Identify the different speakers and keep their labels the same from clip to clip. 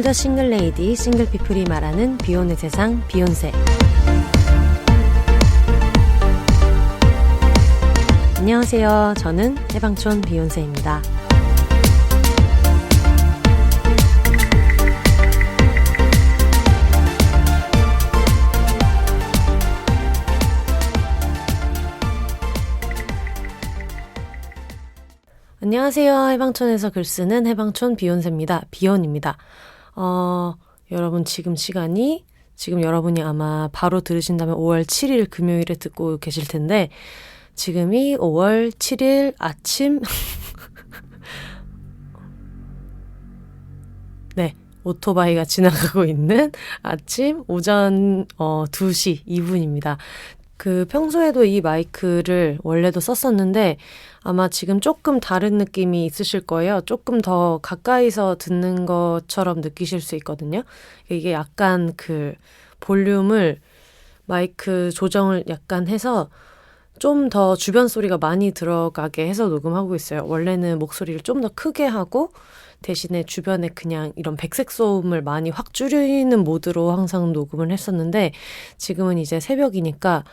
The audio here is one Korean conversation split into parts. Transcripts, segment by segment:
Speaker 1: 더 싱글 레이디, 싱글 피플이 말하는 비혼의 세상, 비혼세. 안녕하세요. 저는 해방촌 비혼세입니다. 안녕하세요. 해방촌에서 글 쓰는 해방촌 비혼세입니다. 비혼입니다. 여러분 지금 여러분이 아마 바로 들으신다면 5월 7일 금요일에 듣고 계실 텐데 지금이 5월 7일 아침 네, 오토바이가 지나가고 있는 아침 오전 2시 2분입니다. 평소에도 이 마이크를 원래도 썼었는데 아마 지금 조금 다른 느낌이 있으실 거예요. 조금 더 가까이서 듣는 것처럼 느끼실 수 있거든요. 이게 약간 볼륨을 마이크 조정을 약간 해서 좀 더 주변 소리가 많이 들어가게 해서 녹음하고 있어요. 원래는 목소리를 좀 더 크게 하고 대신에 주변에 그냥 이런 백색 소음을 많이 확 줄이는 모드로 항상 녹음을 했었는데 지금은 이제 새벽이니까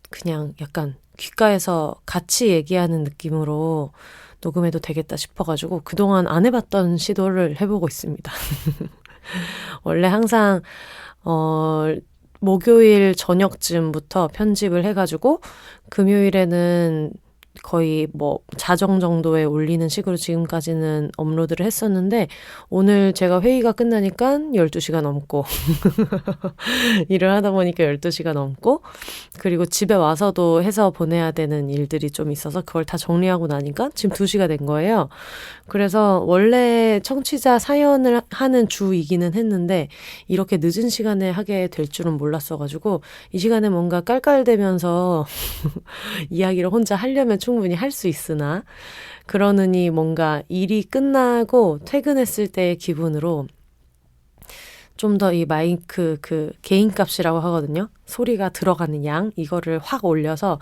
Speaker 1: 그냥 약간 귓가에서 같이 얘기하는 느낌으로 녹음해도 되겠다 싶어가지고 그동안 안 해봤던 시도를 해보고 있습니다. 원래 항상 목요일 저녁쯤부터 편집을 해가지고 금요일에는 거의 자정 정도에 올리는 식으로 지금까지는 업로드를 했었는데 오늘 제가 회의가 끝나니까 12시가 넘고 일을 하다 보니까 12시가 넘고 그리고 집에 와서도 해서 보내야 되는 일들이 좀 있어서 그걸 다 정리하고 나니까 지금 2시가 된 거예요. 그래서 원래 청취자 사연을 하는 주이기는 했는데 이렇게 늦은 시간에 하게 될 줄은 몰랐어가지고 이 시간에 뭔가 깔깔대면서 이야기를 혼자 하려면 충분히 할 수 있으나 그러느니 뭔가 일이 끝나고 퇴근했을 때의 기분으로 좀 더 이 마이크 개인값이라고 하거든요. 소리가 들어가는 양 이거를 확 올려서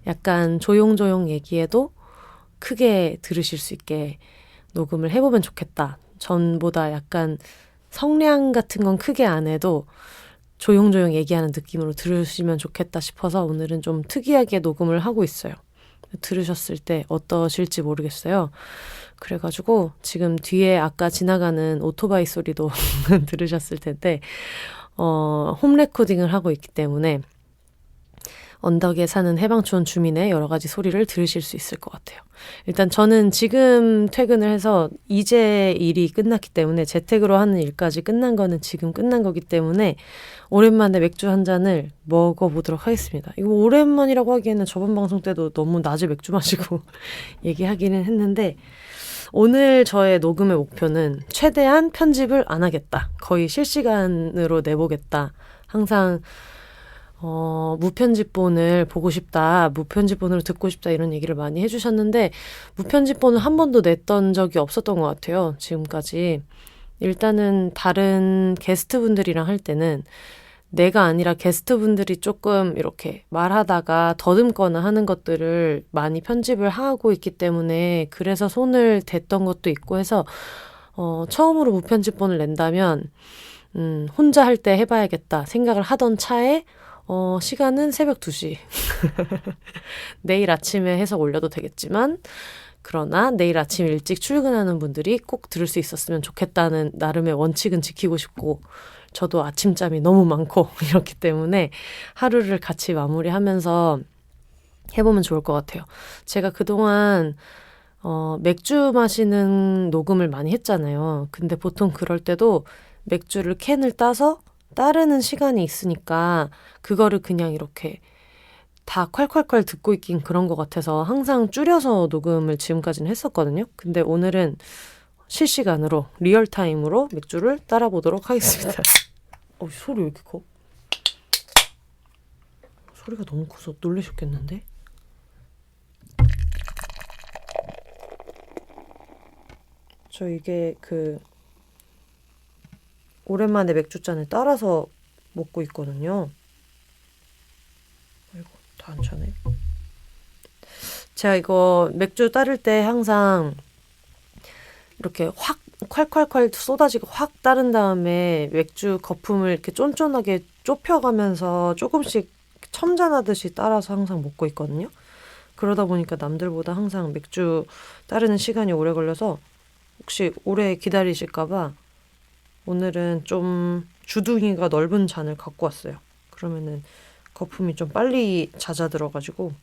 Speaker 1: 약간 조용조용 얘기해도 크게 들으실 수 있게 녹음을 해보면 좋겠다. 전보다 약간 성량 같은 건 크게 안 해도 조용조용 얘기하는 느낌으로 들으시면 좋겠다 싶어서 오늘은 좀 특이하게 녹음을 하고 있어요. 들으셨을 때 어떠실지 모르겠어요. 그래가지고 지금 뒤에 아까 지나가는 오토바이 소리도 들으셨을 텐데 홈 레코딩을 하고 있기 때문에 언덕에 사는 해방촌 주민의 여러 가지 소리를 들으실 수 있을 것 같아요. 일단 저는 지금 퇴근을 해서 이제 일이 끝났기 때문에 재택으로 하는 일까지 끝난 거는 지금 끝난 거기 때문에 오랜만에 맥주 한 잔을 먹어보도록 하겠습니다. 이거 오랜만이라고 하기에는 저번 방송 때도 너무 낮에 맥주 마시고 얘기하기는 했는데 오늘 저의 녹음의 목표는 최대한 편집을 안 하겠다. 거의 실시간으로 내보겠다. 항상 무편집본을 보고 싶다, 무편집본으로 듣고 싶다 이런 얘기를 많이 해주셨는데 무편집본을 한 번도 냈던 적이 없었던 것 같아요. 지금까지. 일단은 다른 게스트분들이랑 할 때는 내가 아니라 게스트분들이 조금 이렇게 말하다가 더듬거나 하는 것들을 많이 편집을 하고 있기 때문에 그래서 손을 댔던 것도 있고 해서 처음으로 무편집본을 낸다면 혼자 할 때 해봐야겠다 생각을 하던 차에 시간은 새벽 2시. 내일 아침에 해서 올려도 되겠지만 그러나 내일 아침 일찍 출근하는 분들이 꼭 들을 수 있었으면 좋겠다는 나름의 원칙은 지키고 싶고 저도 아침잠이 너무 많고 이렇기 때문에 하루를 같이 마무리하면서 해보면 좋을 것 같아요. 제가 그동안 맥주 마시는 녹음을 많이 했잖아요. 근데 보통 그럴 때도 맥주를 캔을 따서 따르는 시간이 있으니까 그거를 그냥 이렇게 다 콸콸콸 듣고 있긴 그런 것 같아서 항상 줄여서 녹음을 지금까지는 했었거든요. 근데 오늘은 실시간으로 리얼타임으로 맥주를 따라보도록 하겠습니다. 소리 왜 이렇게 커? 소리가 너무 커서 놀라셨겠는데? 저 이게 오랜만에 맥주잔을 따라서 먹고 있거든요. 아이고, 다 안 차네. 제가 이거 맥주 따를 때 항상 이렇게 확 콸콸콸 쏟아지고 확 따른 다음에 맥주 거품을 이렇게 쫀쫀하게 좁혀가면서 조금씩 첨잔하듯이 따라서 항상 먹고 있거든요. 그러다 보니까 남들보다 항상 맥주 따르는 시간이 오래 걸려서 혹시 오래 기다리실까봐 오늘은 좀 주둥이가 넓은 잔을 갖고 왔어요. 그러면은 거품이 좀 빨리 잦아들어가지고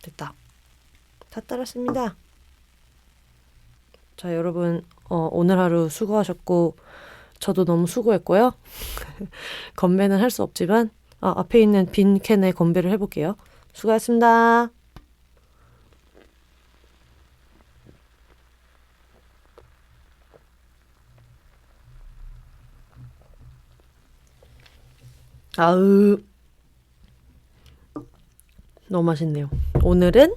Speaker 1: 됐다. 다 따랐습니다. 자, 여러분 오늘 하루 수고하셨고 저도 너무 수고했고요. 건배는 할 수 없지만 앞에 있는 빈 캔에 건배를 해볼게요. 수고하셨습니다. 아으, 너무 맛있네요. 오늘은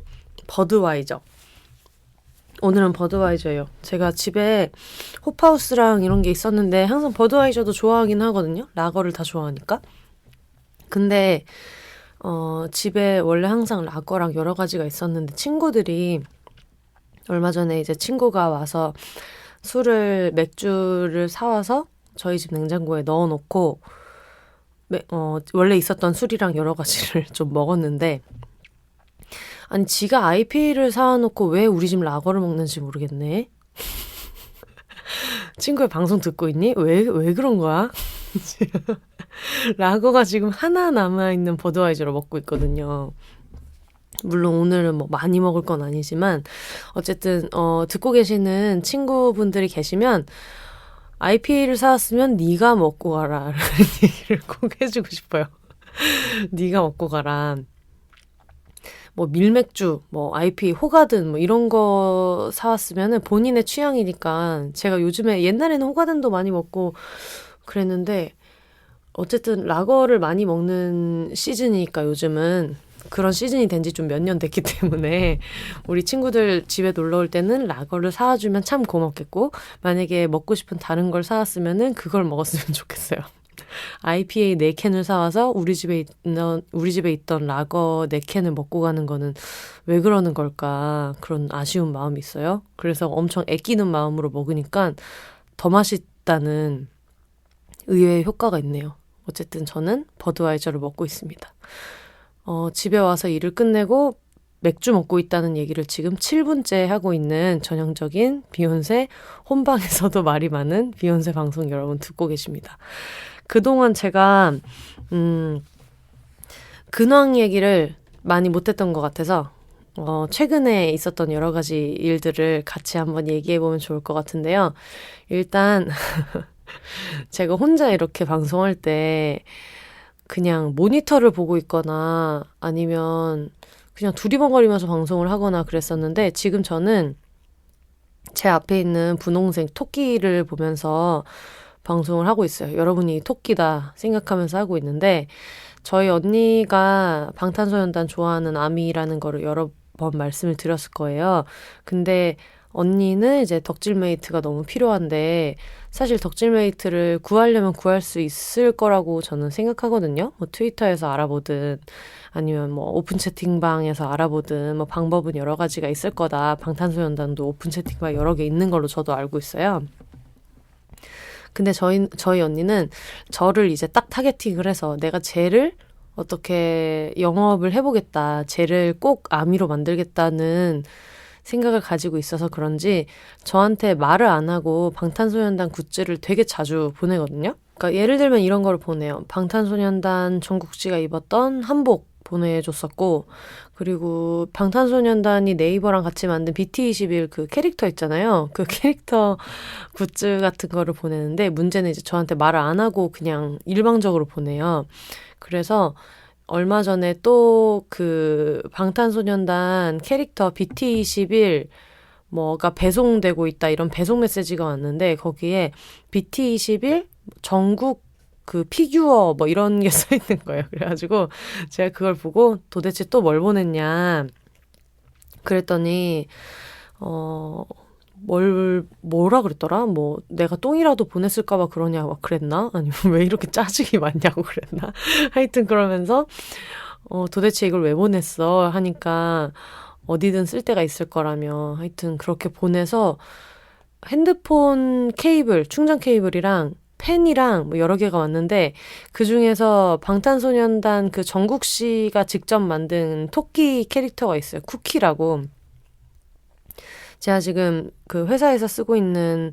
Speaker 1: 버드와이저. 오늘은 버드와이저예요. 제가 집에 호프하우스랑 이런 게 있었는데 항상 버드와이저도 좋아하긴 하거든요. 라거를 다 좋아하니까. 근데 집에 원래 항상 라거랑 여러 가지가 있었는데 친구들이 얼마 전에 이제 친구가 와서 맥주를 사와서 저희 집 냉장고에 넣어놓고 원래 있었던 술이랑 여러 가지를 좀 먹었는데 아니 지가 IPA를 사와놓고 왜 우리 집 라거를 먹는지 모르겠네. 친구의 방송 듣고 있니? 왜 그런 거야? 라거가 지금 하나 남아있는 버드와이저로 먹고 있거든요. 물론 오늘은 뭐 많이 먹을 건 아니지만 어쨌든 듣고 계시는 친구분들이 계시면 IPA를 사왔으면 네가 먹고 가라 라는 얘기를 꼭 해주고 싶어요. 네가 먹고 가라. 뭐 밀맥주, 뭐 IPA, 호가든 뭐 이런 거 사왔으면은 본인의 취향이니까 제가 요즘에 옛날에는 호가든도 많이 먹고 그랬는데 어쨌든 라거를 많이 먹는 시즌이니까 요즘은 그런 시즌이 된 지 좀 몇 년 됐기 때문에 우리 친구들 집에 놀러 올 때는 라거를 사와주면 참 고맙겠고 만약에 먹고 싶은 다른 걸 사왔으면은 그걸 먹었으면 좋겠어요. IPA 4캔을 사와서 우리 집에 있던 라거 4캔을 먹고 가는 거는 왜 그러는 걸까 그런 아쉬운 마음이 있어요. 그래서 엄청 아끼는 마음으로 먹으니까 더 맛있다는 의외의 효과가 있네요. 어쨌든 저는 버드와이저를 먹고 있습니다. 집에 와서 일을 끝내고 맥주 먹고 있다는 얘기를 지금 7분째 하고 있는 전형적인 비욘세 혼방에서도 말이 많은 비욘세 방송 여러분 듣고 계십니다. 그동안 제가 근황 얘기를 많이 못했던 것 같아서 최근에 있었던 여러 가지 일들을 같이 한번 얘기해보면 좋을 것 같은데요. 일단 제가 혼자 이렇게 방송할 때 그냥 모니터를 보고 있거나 아니면 그냥 두리번거리면서 방송을 하거나 그랬었는데 지금 저는 제 앞에 있는 분홍색 토끼를 보면서 방송을 하고 있어요. 여러분이 토끼다 생각하면서 하고 있는데 저희 언니가 방탄소년단 좋아하는 아미라는 거를 여러 번 말씀을 드렸을 거예요. 근데 언니는 이제 덕질메이트가 너무 필요한데 사실 덕질메이트를 구하려면 구할 수 있을 거라고 저는 생각하거든요. 뭐 트위터에서 알아보든 아니면 뭐 오픈 채팅방에서 알아보든 뭐 방법은 여러 가지가 있을 거다. 방탄소년단도 오픈 채팅방 여러 개 있는 걸로 저도 알고 있어요. 근데 저희 언니는 저를 이제 딱 타겟팅을 해서 내가 쟤를 어떻게 영업을 해보겠다. 쟤를 꼭 아미로 만들겠다는 생각을 가지고 있어서 그런지 저한테 말을 안 하고 방탄소년단 굿즈를 되게 자주 보내거든요. 그러니까 예를 들면 이런 거를 보내요. 방탄소년단 정국씨가 입었던 한복 보내줬었고 그리고 방탄소년단이 네이버랑 같이 만든 BT21 그 캐릭터 있잖아요. 그 캐릭터 굿즈 같은 거를 보내는데 문제는 이제 저한테 말을 안 하고 그냥 일방적으로 보내요. 그래서 얼마 전에 또 그 방탄소년단 캐릭터 BT21 뭐가 배송되고 있다 이런 배송 메시지가 왔는데 거기에 BT21 전국 그 피규어 뭐 이런 게 써 있는 거예요. 그래가지고 제가 그걸 보고 도대체 또 뭘 보냈냐 그랬더니 뭐라 그랬더라? 뭐 내가 똥이라도 보냈을까봐 그러냐 막 그랬나? 아니면 왜 이렇게 짜증이 많냐고 그랬나? 하여튼 그러면서 도대체 이걸 왜 보냈어? 하니까 어디든 쓸 데가 있을 거라며 하여튼 그렇게 보내서 핸드폰 케이블, 충전 케이블이랑 펜이랑 뭐 여러 개가 왔는데 그 중에서 방탄소년단 그 정국 씨가 직접 만든 토끼 캐릭터가 있어요. 쿠키라고. 제가 지금 그 회사에서 쓰고 있는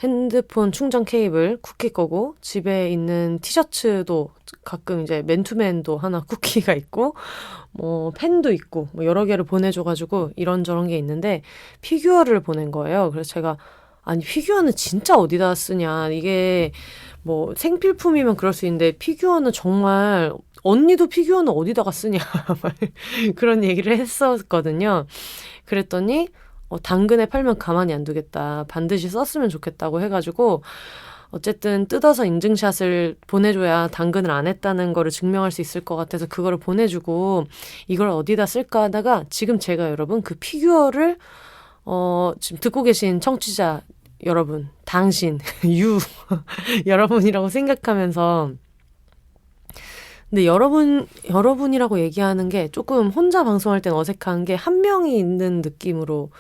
Speaker 1: 핸드폰 충전 케이블 쿠키 거고 집에 있는 티셔츠도 가끔 이제 맨투맨도 하나 쿠키가 있고 뭐 펜도 있고 뭐 여러 개를 보내줘가지고 이런저런 게 있는데 피규어를 보낸 거예요. 그래서 제가 아니 피규어는 진짜 어디다 쓰냐 이게 뭐 생필품이면 그럴 수 있는데 피규어는 정말 언니도 피규어는 어디다가 쓰냐 그런 얘기를 했었거든요. 그랬더니 당근에 팔면 가만히 안 두겠다. 반드시 썼으면 좋겠다고 해가지고 어쨌든 뜯어서 인증샷을 보내줘야 당근을 안 했다는 거를 증명할 수 있을 것 같아서 그거를 보내주고 이걸 어디다 쓸까 하다가 지금 제가 여러분 그 피규어를 지금 듣고 계신 청취자 여러분, 당신, 여러분이라고 생각하면서 근데 여러분이라고 얘기하는 게 조금 혼자 방송할 땐 어색한 게 한 명이 있는 느낌으로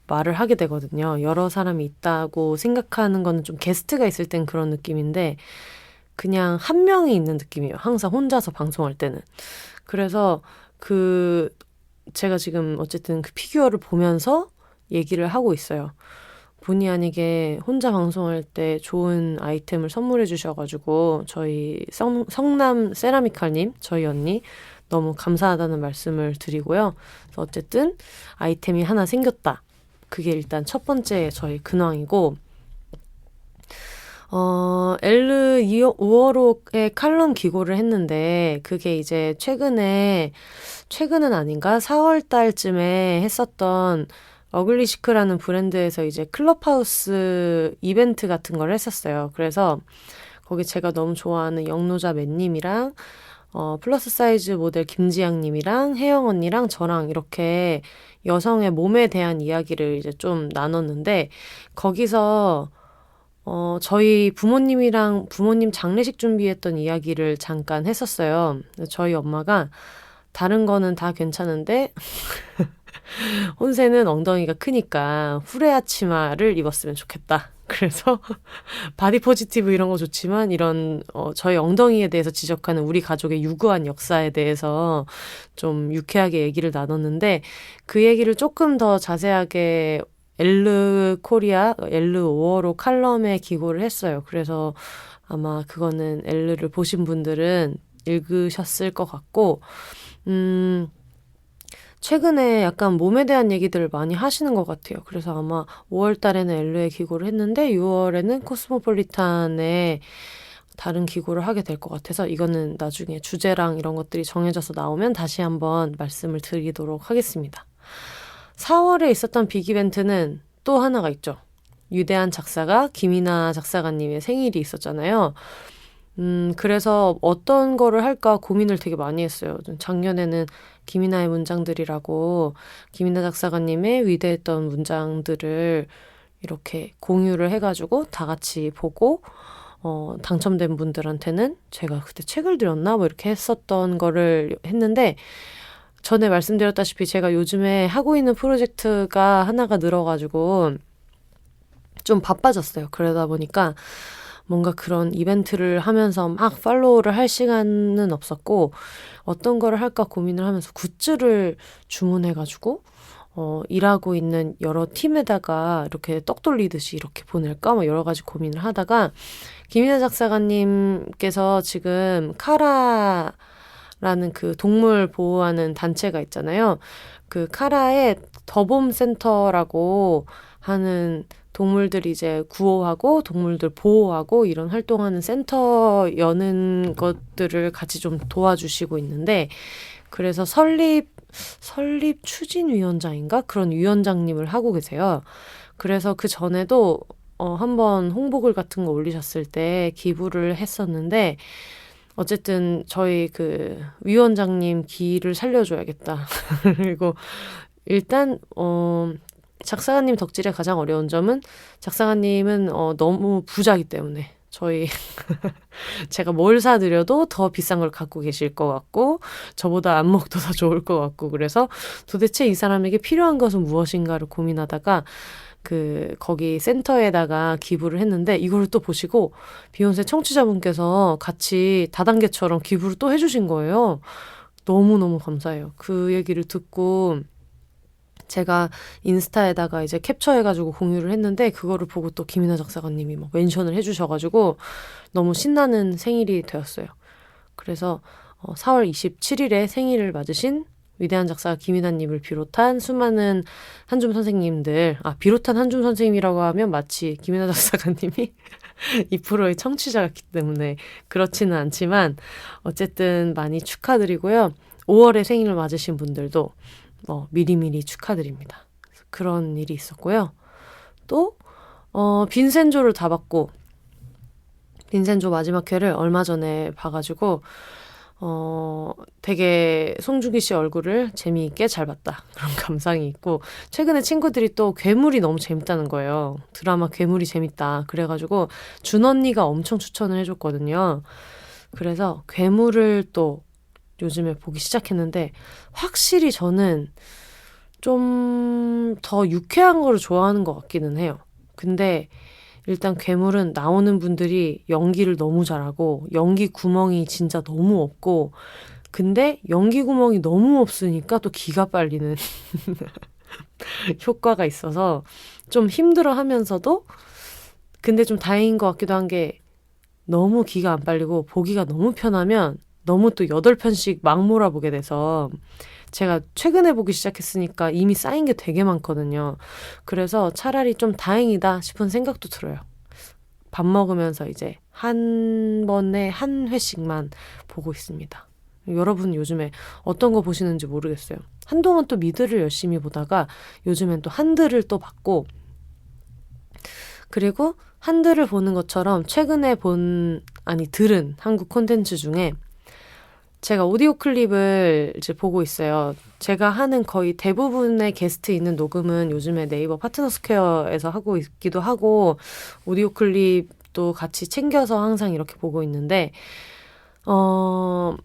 Speaker 1: 말을 하게 되거든요. 여러 사람이 있다고 생각하는 거는 좀 게스트가 있을 땐 그런 느낌인데 그냥 한 명이 있는 느낌이에요. 항상 혼자서 방송할 때는. 그래서 제가 지금 어쨌든 그 피규어를 보면서 얘기를 하고 있어요. 본의 아니게 혼자 방송할 때 좋은 아이템을 선물해 주셔가지고 저희 성남 세라미칼님, 저희 언니 너무 감사하다는 말씀을 드리고요. 그래서 어쨌든 아이템이 하나 생겼다. 그게 일단 첫 번째 저희 근황이고 엘르 5월호의 칼럼 기고를 했는데 그게 이제 최근은 아닌가? 4월 달쯤에 했었던 어글리시크라는 브랜드에서 이제 클럽하우스 이벤트 같은 걸 했었어요. 그래서 거기 제가 너무 좋아하는 영노자 맨님이랑 플러스 사이즈 모델 김지양님이랑 혜영 언니랑 저랑 이렇게 여성의 몸에 대한 이야기를 이제 좀 나눴는데 거기서 저희 부모님 장례식 준비했던 이야기를 잠깐 했었어요. 저희 엄마가 다른 거는 다 괜찮은데 혼세는 엉덩이가 크니까 후레아 치마를 입었으면 좋겠다. 그래서 바디 포지티브 이런 거 좋지만 이런 저희 엉덩이에 대해서 지적하는 우리 가족의 유구한 역사에 대해서 좀 유쾌하게 얘기를 나눴는데 그 얘기를 조금 더 자세하게 엘르 5월호 칼럼에 기고를 했어요. 그래서 아마 그거는 엘르를 보신 분들은 읽으셨을 것 같고 최근에 약간 몸에 대한 얘기들을 많이 하시는 것 같아요. 그래서 아마 5월 달에는 엘르에 기고를 했는데 6월에는 코스모폴리탄에 다른 기고를 하게 될 것 같아서 이거는 나중에 주제랑 이런 것들이 정해져서 나오면 다시 한번 말씀을 드리도록 하겠습니다. 4월에 있었던 빅 이벤트는 또 하나가 있죠. 유대한 작사가 김이나 작사가님의 생일이 있었잖아요. 그래서 어떤 거를 할까 고민을 되게 많이 했어요. 작년에는 김이나의 문장들이라고 김이나 작사가님의 위대했던 문장들을 이렇게 공유를 해가지고 다 같이 보고 당첨된 분들한테는 제가 그때 책을 드렸나 뭐 이렇게 했었던 거를 했는데 전에 말씀드렸다시피 제가 요즘에 하고 있는 프로젝트가 하나가 늘어가지고 좀 바빠졌어요. 그러다 보니까 뭔가 그런 이벤트를 하면서 막 팔로우를 할 시간은 없었고 어떤 거를 할까 고민을 하면서 굿즈를 주문해가지고 일하고 있는 여러 팀에다가 이렇게 떡 돌리듯이 이렇게 보낼까 뭐 여러 가지 고민을 하다가 김이나 작사가님께서 지금 카라라는 그 동물 보호하는 단체가 있잖아요. 그 카라의 더봄 센터라고 하는 동물들 이제 구호하고 동물들 보호하고 이런 활동하는 센터 여는 것들을 같이 좀 도와주시고 있는데 그래서 설립 추진위원장인가? 그런 위원장님을 하고 계세요. 그래서 그 전에도 한번 홍보글 같은 거 올리셨을 때 기부를 했었는데 어쨌든 저희 그 위원장님 기를 살려줘야겠다. 그리고 일단 작사가님 덕질의 가장 어려운 점은 작사가님은 너무 부자이기 때문에 저희 제가 뭘 사드려도 더 비싼 걸 갖고 계실 것 같고 저보다 안목도 더 좋을 것 같고 그래서 도대체 이 사람에게 필요한 것은 무엇인가를 고민하다가 거기 센터에다가 기부를 했는데 이거를 또 보시고 비욘세 청취자분께서 같이 다단계처럼 기부를 또 해주신 거예요. 너무너무 감사해요. 그 얘기를 듣고 제가 인스타에다가 이제 캡처해가지고 공유를 했는데 그거를 보고 또 김이나 작사가님이 막 멘션을 해주셔가지고 너무 신나는 생일이 되었어요. 그래서 4월 27일에 생일을 맞으신 위대한 작가 김이나님을 비롯한 수많은 한줌 선생님들, 비롯한 한줌 선생님이라고 하면 마치 김이나 작가님이 이 프로의 청취자였기 때문에 그렇지는 않지만 어쨌든 많이 축하드리고요. 5월에 생일을 맞으신 분들도 미리미리 축하드립니다. 그런 일이 있었고요. 또 빈센조를 다 봤고 빈센조 마지막 회를 얼마 전에 봐가지고 되게 송중기 씨 얼굴을 재미있게 잘 봤다. 그런 감상이 있고 최근에 친구들이 또 괴물이 너무 재밌다는 거예요. 드라마 괴물이 재밌다. 그래가지고 준 언니가 엄청 추천을 해줬거든요. 그래서 괴물을 또 요즘에 보기 시작했는데 확실히 저는 좀 더 유쾌한 거를 좋아하는 것 같기는 해요. 근데 일단 괴물은 나오는 분들이 연기를 너무 잘하고 연기 구멍이 진짜 너무 없고 근데 연기 구멍이 너무 없으니까 또 기가 빨리는 효과가 있어서 좀 힘들어하면서도 근데 좀 다행인 것 같기도 한 게 너무 기가 안 빨리고 보기가 너무 편하면 너무 또 8편씩 막 몰아보게 돼서 제가 최근에 보기 시작했으니까 이미 쌓인 게 되게 많거든요. 그래서 차라리 좀 다행이다 싶은 생각도 들어요. 밥 먹으면서 이제 한 번에 한 회씩만 보고 있습니다. 여러분 요즘에 어떤 거 보시는지 모르겠어요. 한동안 또 미드를 열심히 보다가 요즘엔 또 한드를 또 봤고 그리고 한드를 보는 것처럼 최근에 들은 한국 콘텐츠 중에 제가 오디오 클립을 이제 보고 있어요. 제가 하는 거의 대부분의 게스트 있는 녹음은 요즘에 네이버 파트너 스퀘어에서 하고 있기도 하고 오디오 클립도 같이 챙겨서 항상 이렇게 보고 있는데 뭐라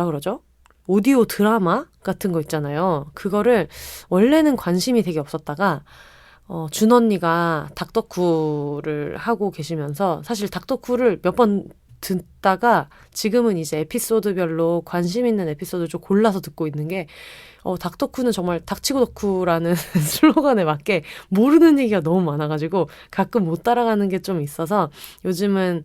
Speaker 1: 그러죠? 오디오 드라마 같은 거 있잖아요. 그거를 원래는 관심이 되게 없었다가 준 언니가 닥터쿠를 하고 계시면서 사실 닥터쿠를 몇 번 듣다가 지금은 이제 에피소드별로 관심 있는 에피소드를 좀 골라서 듣고 있는 게 닥터쿠는 정말 닥치고 덕후라는 슬로건에 맞게 모르는 얘기가 너무 많아가지고 가끔 못 따라가는 게 좀 있어서 요즘은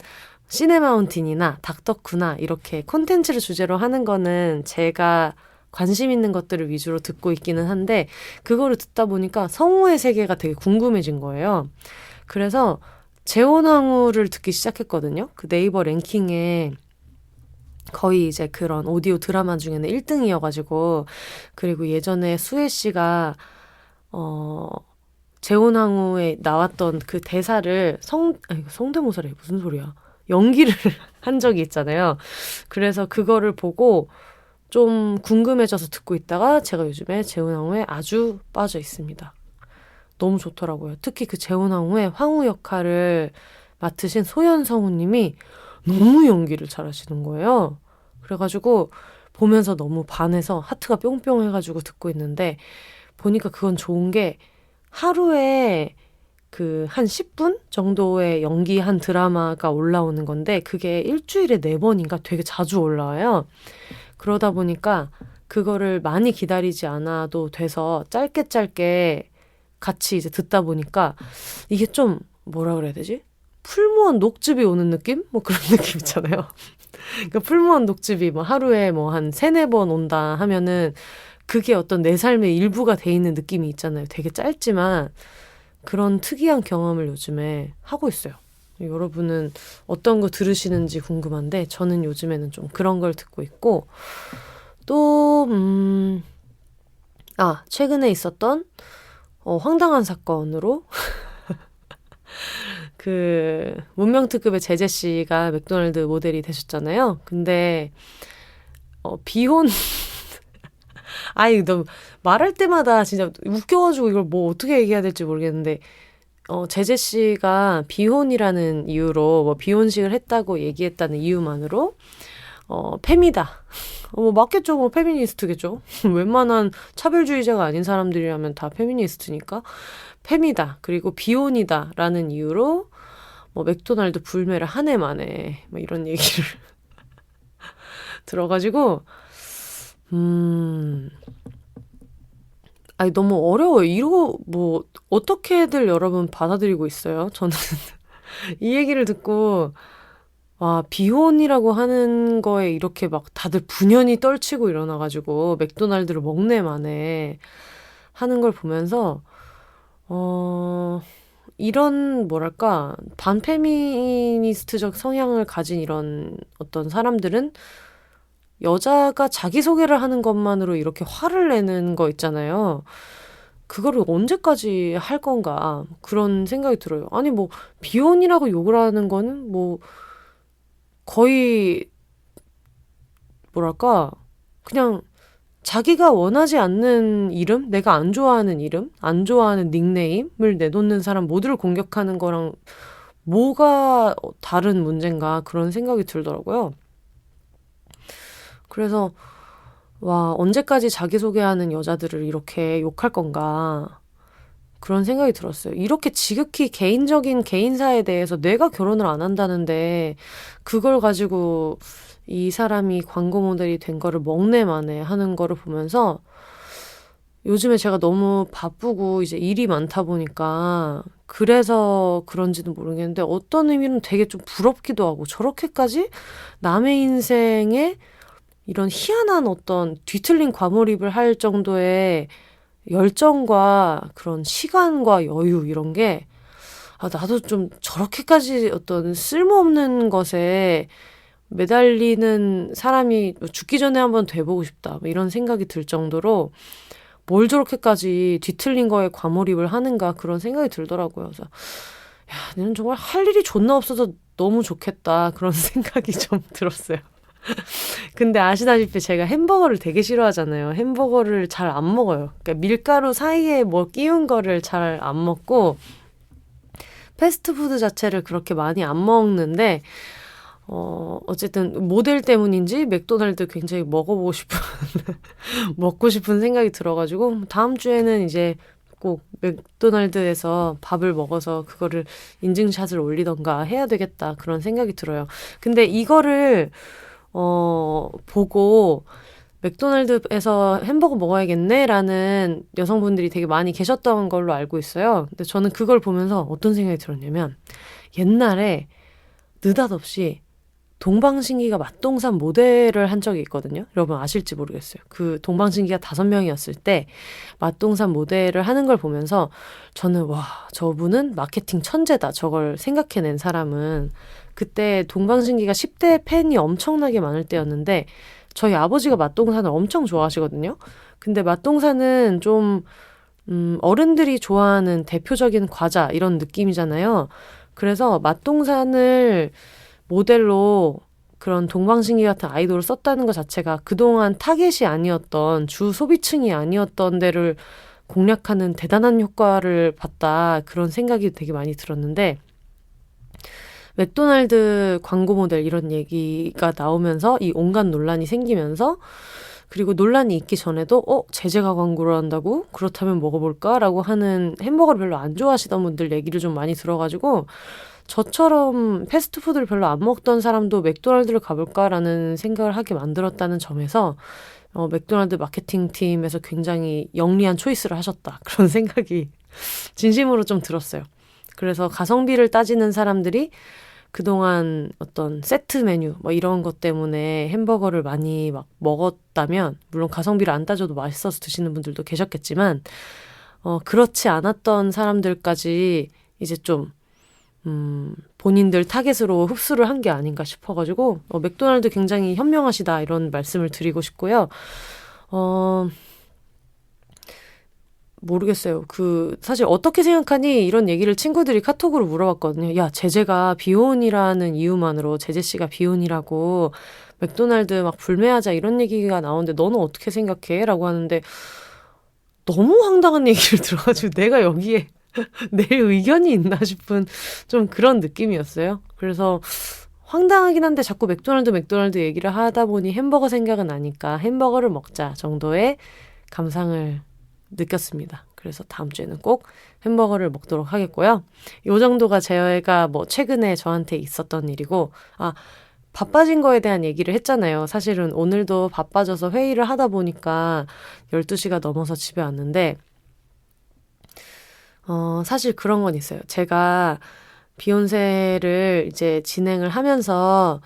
Speaker 1: 시네마운틴이나 닥터쿠나 이렇게 콘텐츠를 주제로 하는 거는 제가 관심 있는 것들을 위주로 듣고 있기는 한데 그거를 듣다 보니까 성우의 세계가 되게 궁금해진 거예요. 그래서 재혼왕후를 듣기 시작했거든요. 그 네이버 랭킹에 거의 이제 그런 오디오 드라마 중에는 1등이어가지고 그리고 예전에 수혜 씨가 재혼왕후에 나왔던 그 대사를 성대모사래 무슨 소리야 연기를 한 적이 있잖아요. 그래서 그거를 보고 좀 궁금해져서 듣고 있다가 제가 요즘에 재혼왕후에 아주 빠져 있습니다. 너무 좋더라고요. 특히 그 재혼왕후의 황후 역할을 맡으신 소연성우님이 너무 연기를 잘하시는 거예요. 그래가지고 보면서 너무 반해서 하트가 뿅뿅 해가지고 듣고 있는데 보니까 그건 좋은 게 하루에 한 10분 정도의 연기한 드라마가 올라오는 건데 그게 일주일에 4번인가 되게 자주 올라와요. 그러다 보니까 그거를 많이 기다리지 않아도 돼서 짧게 같이 이제 듣다 보니까 이게 좀 뭐라 그래야 되지? 풀무원 녹즙이 오는 느낌? 뭐 그런 느낌 있잖아요. 그러니까 풀무원 녹즙이 뭐 하루에 뭐 한 3-4번 온다 하면은 그게 어떤 내 삶의 일부가 돼 있는 느낌이 있잖아요. 되게 짧지만 그런 특이한 경험을 요즘에 하고 있어요. 여러분은 어떤 거 들으시는지 궁금한데 저는 요즘에는 좀 그런 걸 듣고 있고 또 최근에 있었던 황당한 사건으로 그 문명특급의 제재 씨가 맥도날드 모델이 되셨잖아요. 근데 비혼 너 말할 때마다 진짜 웃겨가지고 이걸 뭐 어떻게 얘기해야 될지 모르겠는데 제재 씨가 비혼이라는 이유로 뭐 비혼식을 했다고 얘기했다는 이유만으로 페미다. 맞겠죠. 뭐 페미니스트겠죠. 웬만한 차별주의자가 아닌 사람들이라면 다 페미니스트니까. 페미다. 그리고 비혼이다. 라는 이유로 맥도날드 불매를 한 해 만에 이런 얘기를 들어가지고 아니 너무 어려워요. 어떻게들 여러분 받아들이고 있어요? 저는 이 얘기를 듣고 와, 비혼이라고 하는 거에 이렇게 막 다들 분연히 떨치고 일어나가지고 맥도날드를 먹네 마네 하는 걸 보면서 이런 뭐랄까 반페미니스트적 성향을 가진 이런 어떤 사람들은 여자가 자기소개를 하는 것만으로 이렇게 화를 내는 거 있잖아요. 그거를 언제까지 할 건가 그런 생각이 들어요. 아니 비혼이라고 욕을 하는 거는 거의 뭐랄까 그냥 자기가 원하지 않는 이름, 내가 안 좋아하는 이름, 안 좋아하는 닉네임을 내놓는 사람 모두를 공격하는 거랑 뭐가 다른 문제인가 그런 생각이 들더라고요. 그래서 와, 언제까지 자기소개하는 여자들을 이렇게 욕할 건가 그런 생각이 들었어요. 이렇게 지극히 개인적인 개인사에 대해서 내가 결혼을 안 한다는데 그걸 가지고 이 사람이 광고 모델이 된 거를 먹네 마네 하는 거를 보면서 요즘에 제가 너무 바쁘고 이제 일이 많다 보니까 그래서 그런지는 모르겠는데 어떤 의미는 되게 좀 부럽기도 하고 저렇게까지 남의 인생에 이런 희한한 어떤 뒤틀린 과몰입을 할 정도의 열정과 그런 시간과 여유 이런 게 나도 좀 저렇게까지 어떤 쓸모없는 것에 매달리는 사람이 죽기 전에 한번 돼보고 싶다 이런 생각이 들 정도로 뭘 저렇게까지 뒤틀린 거에 과몰입을 하는가 그런 생각이 들더라고요. 그래서 야, 너는 정말 할 일이 존나 없어서 너무 좋겠다 그런 생각이 좀 들었어요. 근데 아시다시피 제가 햄버거를 되게 싫어하잖아요. 햄버거를 잘 안 먹어요. 그러니까 밀가루 사이에 끼운 거를 잘 안 먹고 패스트푸드 자체를 그렇게 많이 안 먹는데 어쨌든 모델 때문인지 맥도날드 굉장히 먹어보고 싶은 먹고 싶은 생각이 들어가지고 다음 주에는 이제 꼭 맥도날드에서 밥을 먹어서 그거를 인증샷을 올리던가 해야 되겠다 그런 생각이 들어요. 근데 이거를 보고 맥도날드에서 햄버거 먹어야겠네라는 여성분들이 되게 많이 계셨던 걸로 알고 있어요. 근데 저는 그걸 보면서 어떤 생각이 들었냐면 옛날에 느닷없이 동방신기가 맛동산 모델을 한 적이 있거든요. 여러분 아실지 모르겠어요. 그 동방신기가 5명이었을 때 맛동산 모델을 하는 걸 보면서 저는 와, 저분은 마케팅 천재다. 저걸 생각해낸 사람은. 그때 동방신기가 10대 팬이 엄청나게 많을 때였는데 저희 아버지가 맛동산을 엄청 좋아하시거든요. 근데 맛동산은 좀 어른들이 좋아하는 대표적인 과자 이런 느낌이잖아요. 그래서 맛동산을 모델로 그런 동방신기 같은 아이돌을 썼다는 것 자체가 그동안 타겟이 아니었던 주 소비층이 아니었던 데를 공략하는 대단한 효과를 봤다. 그런 생각이 되게 많이 들었는데 맥도날드 광고 모델 이런 얘기가 나오면서 이 온갖 논란이 생기면서 그리고 논란이 있기 전에도 제재가 광고를 한다고? 그렇다면 먹어볼까? 라고 하는 햄버거를 별로 안 좋아하시던 분들 얘기를 좀 많이 들어가지고 저처럼 패스트푸드를 별로 안 먹던 사람도 맥도날드를 가볼까라는 생각을 하게 만들었다는 점에서 맥도날드 마케팅팀에서 굉장히 영리한 초이스를 하셨다. 그런 생각이 진심으로 좀 들었어요. 그래서 가성비를 따지는 사람들이 그동안 어떤 세트 메뉴 이런 것 때문에 햄버거를 많이 막 먹었다면 물론 가성비를 안 따져도 맛있어서 드시는 분들도 계셨겠지만 그렇지 않았던 사람들까지 이제 좀 본인들 타겟으로 흡수를 한 게 아닌가 싶어가지고 맥도날드 굉장히 현명하시다 이런 말씀을 드리고 싶고요. 모르겠어요. 사실 어떻게 생각하니? 이런 얘기를 친구들이 카톡으로 물어봤거든요. 야, 제재가 비혼이라는 이유만으로 제재씨가 비혼이라고 맥도날드 막 불매하자 이런 얘기가 나오는데 너는 어떻게 생각해? 라고 하는데 너무 황당한 얘기를 들어가지고 내가 여기에 내 의견이 있나 싶은 좀 그런 느낌이었어요. 그래서 황당하긴 한데 자꾸 맥도날드 얘기를 하다 보니 햄버거 생각은 나니까 햄버거를 먹자 정도의 감상을 느꼈습니다. 그래서 다음 주에는 꼭 햄버거를 먹도록 하겠고요. 요 정도가 제가 뭐 최근에 저한테 있었던 일이고, 바빠진 거에 대한 얘기를 했잖아요. 사실은 오늘도 바빠져서 회의를 하다 보니까 12시가 넘어서 집에 왔는데, 사실 그런 건 있어요. 제가 비욘세를 이제 진행을 하면서,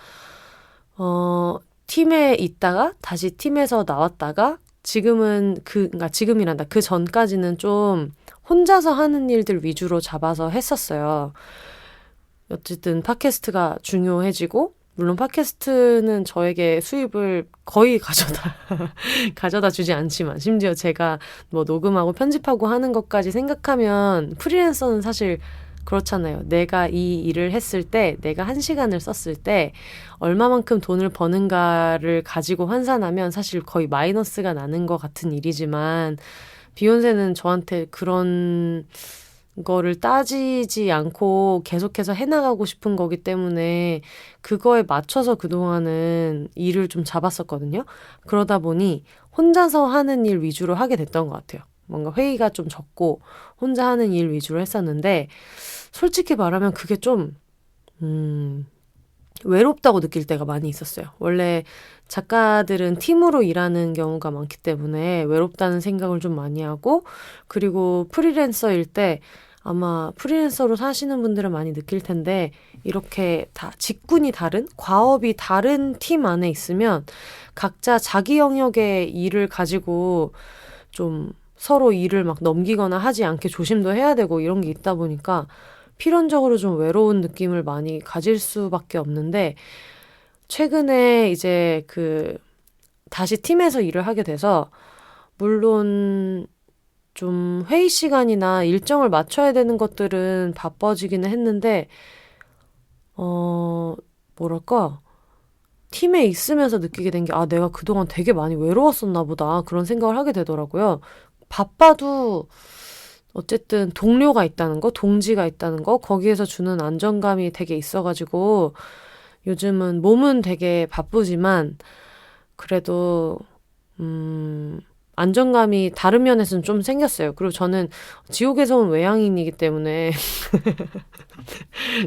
Speaker 1: 팀에 있다가 다시 팀에서 나왔다가 지금은 그러니까 지금이란다. 그 전까지는 좀 혼자서 하는 일들 위주로 잡아서 했었어요. 어쨌든 팟캐스트가 중요해지고, 물론 팟캐스트는 저에게 수입을 거의 가져다 주지 않지만, 심지어 제가 뭐 녹음하고 편집하고 하는 것까지 생각하면 프리랜서는 사실 그렇잖아요. 내가 이 일을 했을 때, 내가 1시간을 썼을 때 얼마만큼 돈을 버는가를 가지고 환산하면 사실 거의 마이너스가 나는 것 같은 일이지만, 비욘세는 저한테 그런 거를 따지지 않고 계속해서 해나가고 싶은 거기 때문에 그거에 맞춰서 그동안은 일을 좀 잡았었거든요. 그러다 보니 혼자서 하는 일 위주로 하게 됐던 것 같아요. 뭔가 회의가 좀 적고 혼자 하는 일 위주로 했었는데, 솔직히 말하면 그게 좀 외롭다고 느낄 때가 많이 있었어요. 원래 작가들은 팀으로 일하는 경우가 많기 때문에 외롭다는 생각을 좀 많이 하고, 그리고 프리랜서일 때 아마 프리랜서로 사시는 분들은 많이 느낄 텐데, 이렇게 다 직군이 다른, 과업이 다른 팀 안에 있으면 각자 자기 영역의 일을 가지고 좀 서로 일을 막 넘기거나 하지 않게 조심도 해야 되고 이런 게 있다 보니까 필연적으로 좀 외로운 느낌을 많이 가질 수밖에 없는데, 최근에 이제 다시 팀에서 일을 하게 돼서, 물론 좀 회의 시간이나 일정을 맞춰야 되는 것들은 바빠지기는 했는데, 뭐랄까, 팀에 있으면서 느끼게 된 게, 내가 그동안 되게 많이 외로웠었나 보다. 그런 생각을 하게 되더라고요. 바빠도 어쨌든 동료가 있다는 거, 동지가 있다는 거, 거기에서 주는 안정감이 되게 있어가지고 요즘은 몸은 되게 바쁘지만 그래도 안정감이 다른 면에서는 좀 생겼어요. 그리고 저는 지옥에서 온 외향인이기 때문에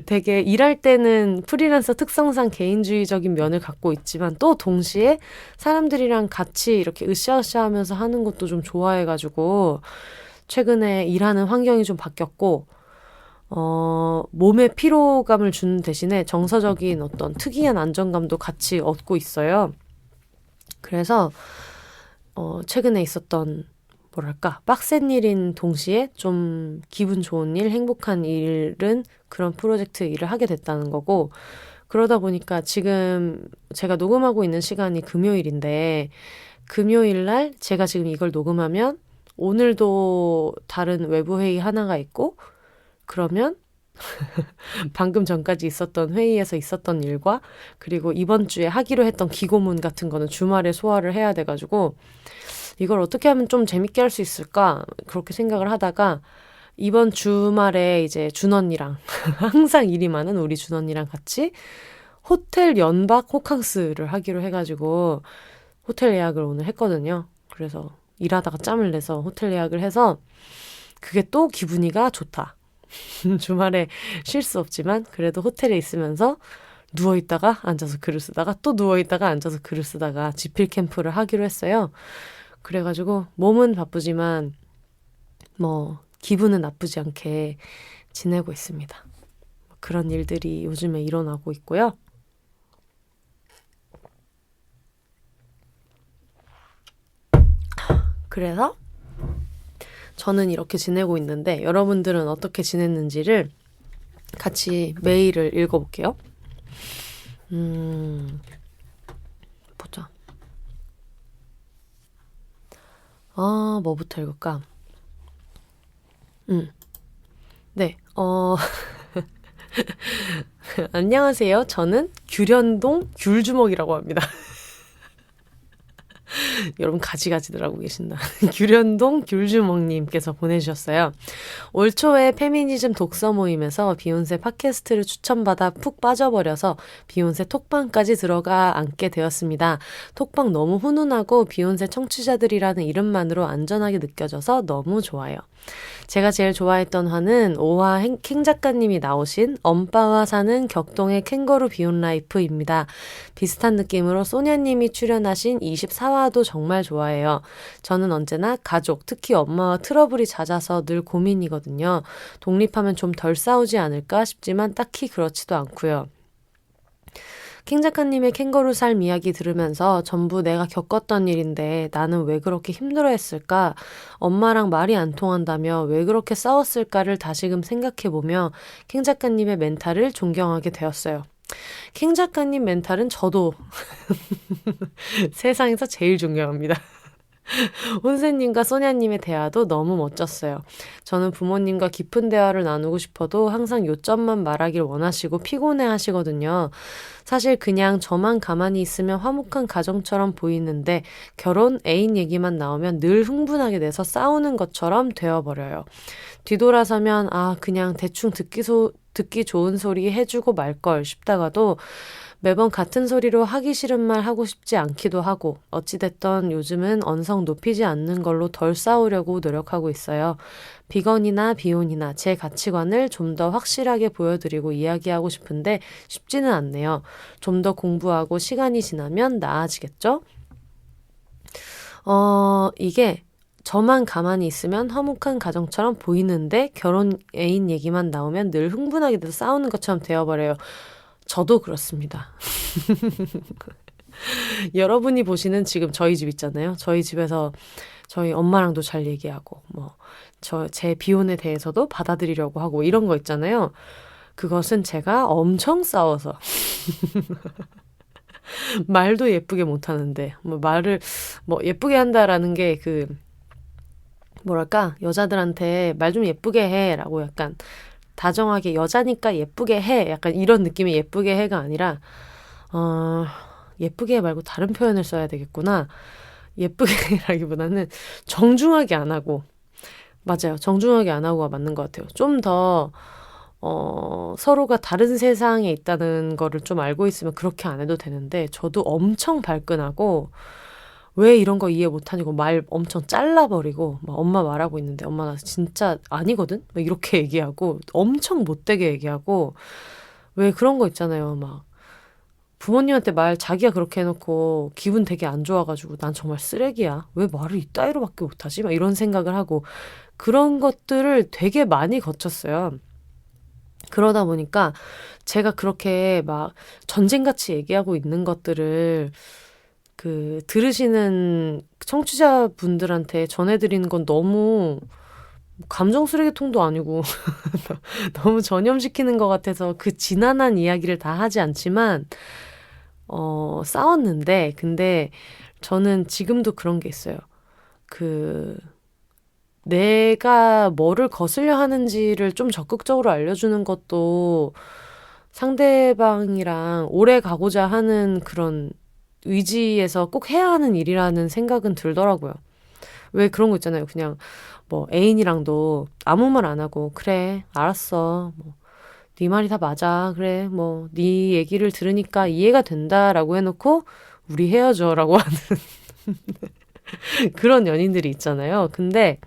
Speaker 1: 되게 일할 때는 프리랜서 특성상 개인주의적인 면을 갖고 있지만, 또 동시에 사람들이랑 같이 이렇게 으쌰으쌰 하면서 하는 것도 좀 좋아해가지고 최근에 일하는 환경이 좀 바뀌었고, 몸에 피로감을 주는 대신에 정서적인 어떤 특이한 안정감도 같이 얻고 있어요. 그래서 최근에 있었던 뭐랄까 빡센 일인 동시에 좀 기분 좋은 일, 행복한 일은 그런 프로젝트 일을 하게 됐다는 거고, 그러다 보니까 지금 제가 녹음하고 있는 시간이 금요일인데, 금요일 날 제가 지금 이걸 녹음하면 오늘도 다른 외부 회의 하나가 있고, 그러면 방금 전까지 있었던 회의에서 있었던 일과 그리고 이번 주에 하기로 했던 기고문 같은 거는 주말에 소화를 해야 돼가지고, 이걸 어떻게 하면 좀 재밌게 할 수 있을까 그렇게 생각을 하다가, 이번 주말에 이제 준 언니랑 항상 일이 많은 우리 준 언니랑 같이 호텔 연박 호캉스를 하기로 해가지고 호텔 예약을 오늘 했거든요. 그래서 일하다가 짬을 내서 호텔 예약을 해서, 그게 또 기분이가 좋다. 주말에 쉴 수 없지만 그래도 호텔에 있으면서 누워있다가 앉아서 글을 쓰다가 또 누워있다가 앉아서 글을 쓰다가 지필 캠프를 하기로 했어요. 그래가지고 몸은 바쁘지만 뭐 기분은 나쁘지 않게 지내고 있습니다. 그런 일들이 요즘에 일어나고 있고요. 그래서 저는 이렇게 지내고 있는데, 여러분들은 어떻게 지냈는지를 같이 메일을 읽어볼게요. 보자. 뭐부터 읽을까? 네, 안녕하세요. 저는 규련동 귤주먹이라고 합니다. 여러분 가지가지들 하고 계신다. 규련동 귤주먹님께서 보내주셨어요. 올 초에 페미니즘 독서 모임에서 비욘세 팟캐스트를 추천받아 푹 빠져버려서 비욘세 톡방까지 들어가 앉게 되었습니다. 톡방 너무 훈훈하고 비욘세 청취자들이라는 이름만으로 안전하게 느껴져서 너무 좋아요. 제가 제일 좋아했던 화는 5화 캥 작가님이 나오신 엄빠와 사는 격동의 캥거루 비욘 라이프입니다. 비슷한 느낌으로 소냐님이 출연하신 24화도 정말 좋아해요. 저는 언제나 가족, 특히 엄마와 트러블이 잦아서 늘 고민이거든요. 독립하면 좀 덜 싸우지 않을까 싶지만 딱히 그렇지도 않고요. 킹 작가님의 캥거루 삶 이야기 들으면서 전부 내가 겪었던 일인데 나는 왜 그렇게 힘들어했을까? 엄마랑 말이 안 통한다며 왜 그렇게 싸웠을까를 다시금 생각해보며 킹 작가님의 멘탈을 존경하게 되었어요. 킹 작가님 멘탈은 저도 세상에서 제일 존경합니다. 혼세님과 소냐님의 대화도 너무 멋졌어요. 저는 부모님과 깊은 대화를 나누고 싶어도 항상 요점만 말하길 원하시고 피곤해 하시거든요. 사실 그냥 저만 가만히 있으면 화목한 가정처럼 보이는데 결혼, 애인 얘기만 나오면 늘 흥분하게 돼서 싸우는 것처럼 되어버려요. 뒤돌아서면 그냥 대충 듣기 좋은 소리 해주고 말걸 싶다가도 매번 같은 소리로 하기 싫은 말 하고 싶지 않기도 하고 어찌됐던 요즘은 언성 높이지 않는 걸로 덜 싸우려고 노력하고 있어요. 비건이나 비혼이나 제 가치관을 좀 더 확실하게 보여드리고 이야기하고 싶은데 쉽지는 않네요. 좀 더 공부하고 시간이 지나면 나아지겠죠? 이게 저만 가만히 있으면 화목한 가정처럼 보이는데 결혼 애인 얘기만 나오면 늘 흥분하게 돼서 싸우는 것처럼 되어버려요. 저도 그렇습니다. 여러분이 보시는 지금 저희 집 있잖아요. 저희 집에서 저희 엄마랑도 잘 얘기하고 제 비혼에 대해서도 받아들이려고 하고 이런 거 있잖아요. 그것은 제가 엄청 싸워서 말도 예쁘게 못하는데 말을 예쁘게 한다라는 게 뭐랄까 여자들한테 말 좀 예쁘게 해라고 약간 다정하게 여자니까 예쁘게 해 약간 이런 느낌의 예쁘게 해가 아니라 예쁘게 해 말고 다른 표현을 써야 되겠구나. 예쁘게 해라기보다는 정중하게 안 하고 맞아요. 정중하게 안 하고가 맞는 것 같아요. 좀 더 서로가 다른 세상에 있다는 거를 좀 알고 있으면 그렇게 안 해도 되는데 저도 엄청 발끈하고 왜 이런 거 이해 못하냐고 말 엄청 잘라버리고 막 엄마 말하고 있는데 엄마 나 진짜 아니거든? 막 이렇게 얘기하고 엄청 못되게 얘기하고 왜 그런 거 있잖아요. 막 부모님한테 말 자기가 그렇게 해놓고 기분 되게 안 좋아가지고 난 정말 쓰레기야. 왜 말을 이따위로밖에 못하지? 막 이런 생각을 하고 그런 것들을 되게 많이 거쳤어요. 그러다 보니까 제가 그렇게 막 전쟁같이 얘기하고 있는 것들을 들으시는 청취자분들한테 전해드리는 건 너무 감정 쓰레기통도 아니고 너무 전염시키는 것 같아서 그 지난한 이야기를 다 하지 않지만 싸웠는데 근데 저는 지금도 그런 게 있어요. 내가 뭐를 거스려 하는지를 좀 적극적으로 알려주는 것도 상대방이랑 오래 가고자 하는 그런 의지에서 꼭 해야 하는 일이라는 생각은 들더라고요. 왜 그런 거 있잖아요. 그냥 애인이랑도 아무 말 안 하고 그래 알았어 네 말이 다 맞아 그래 네 얘기를 들으니까 이해가 된다라고 해놓고 우리 헤어져라고 하는 그런 연인들이 있잖아요. 근데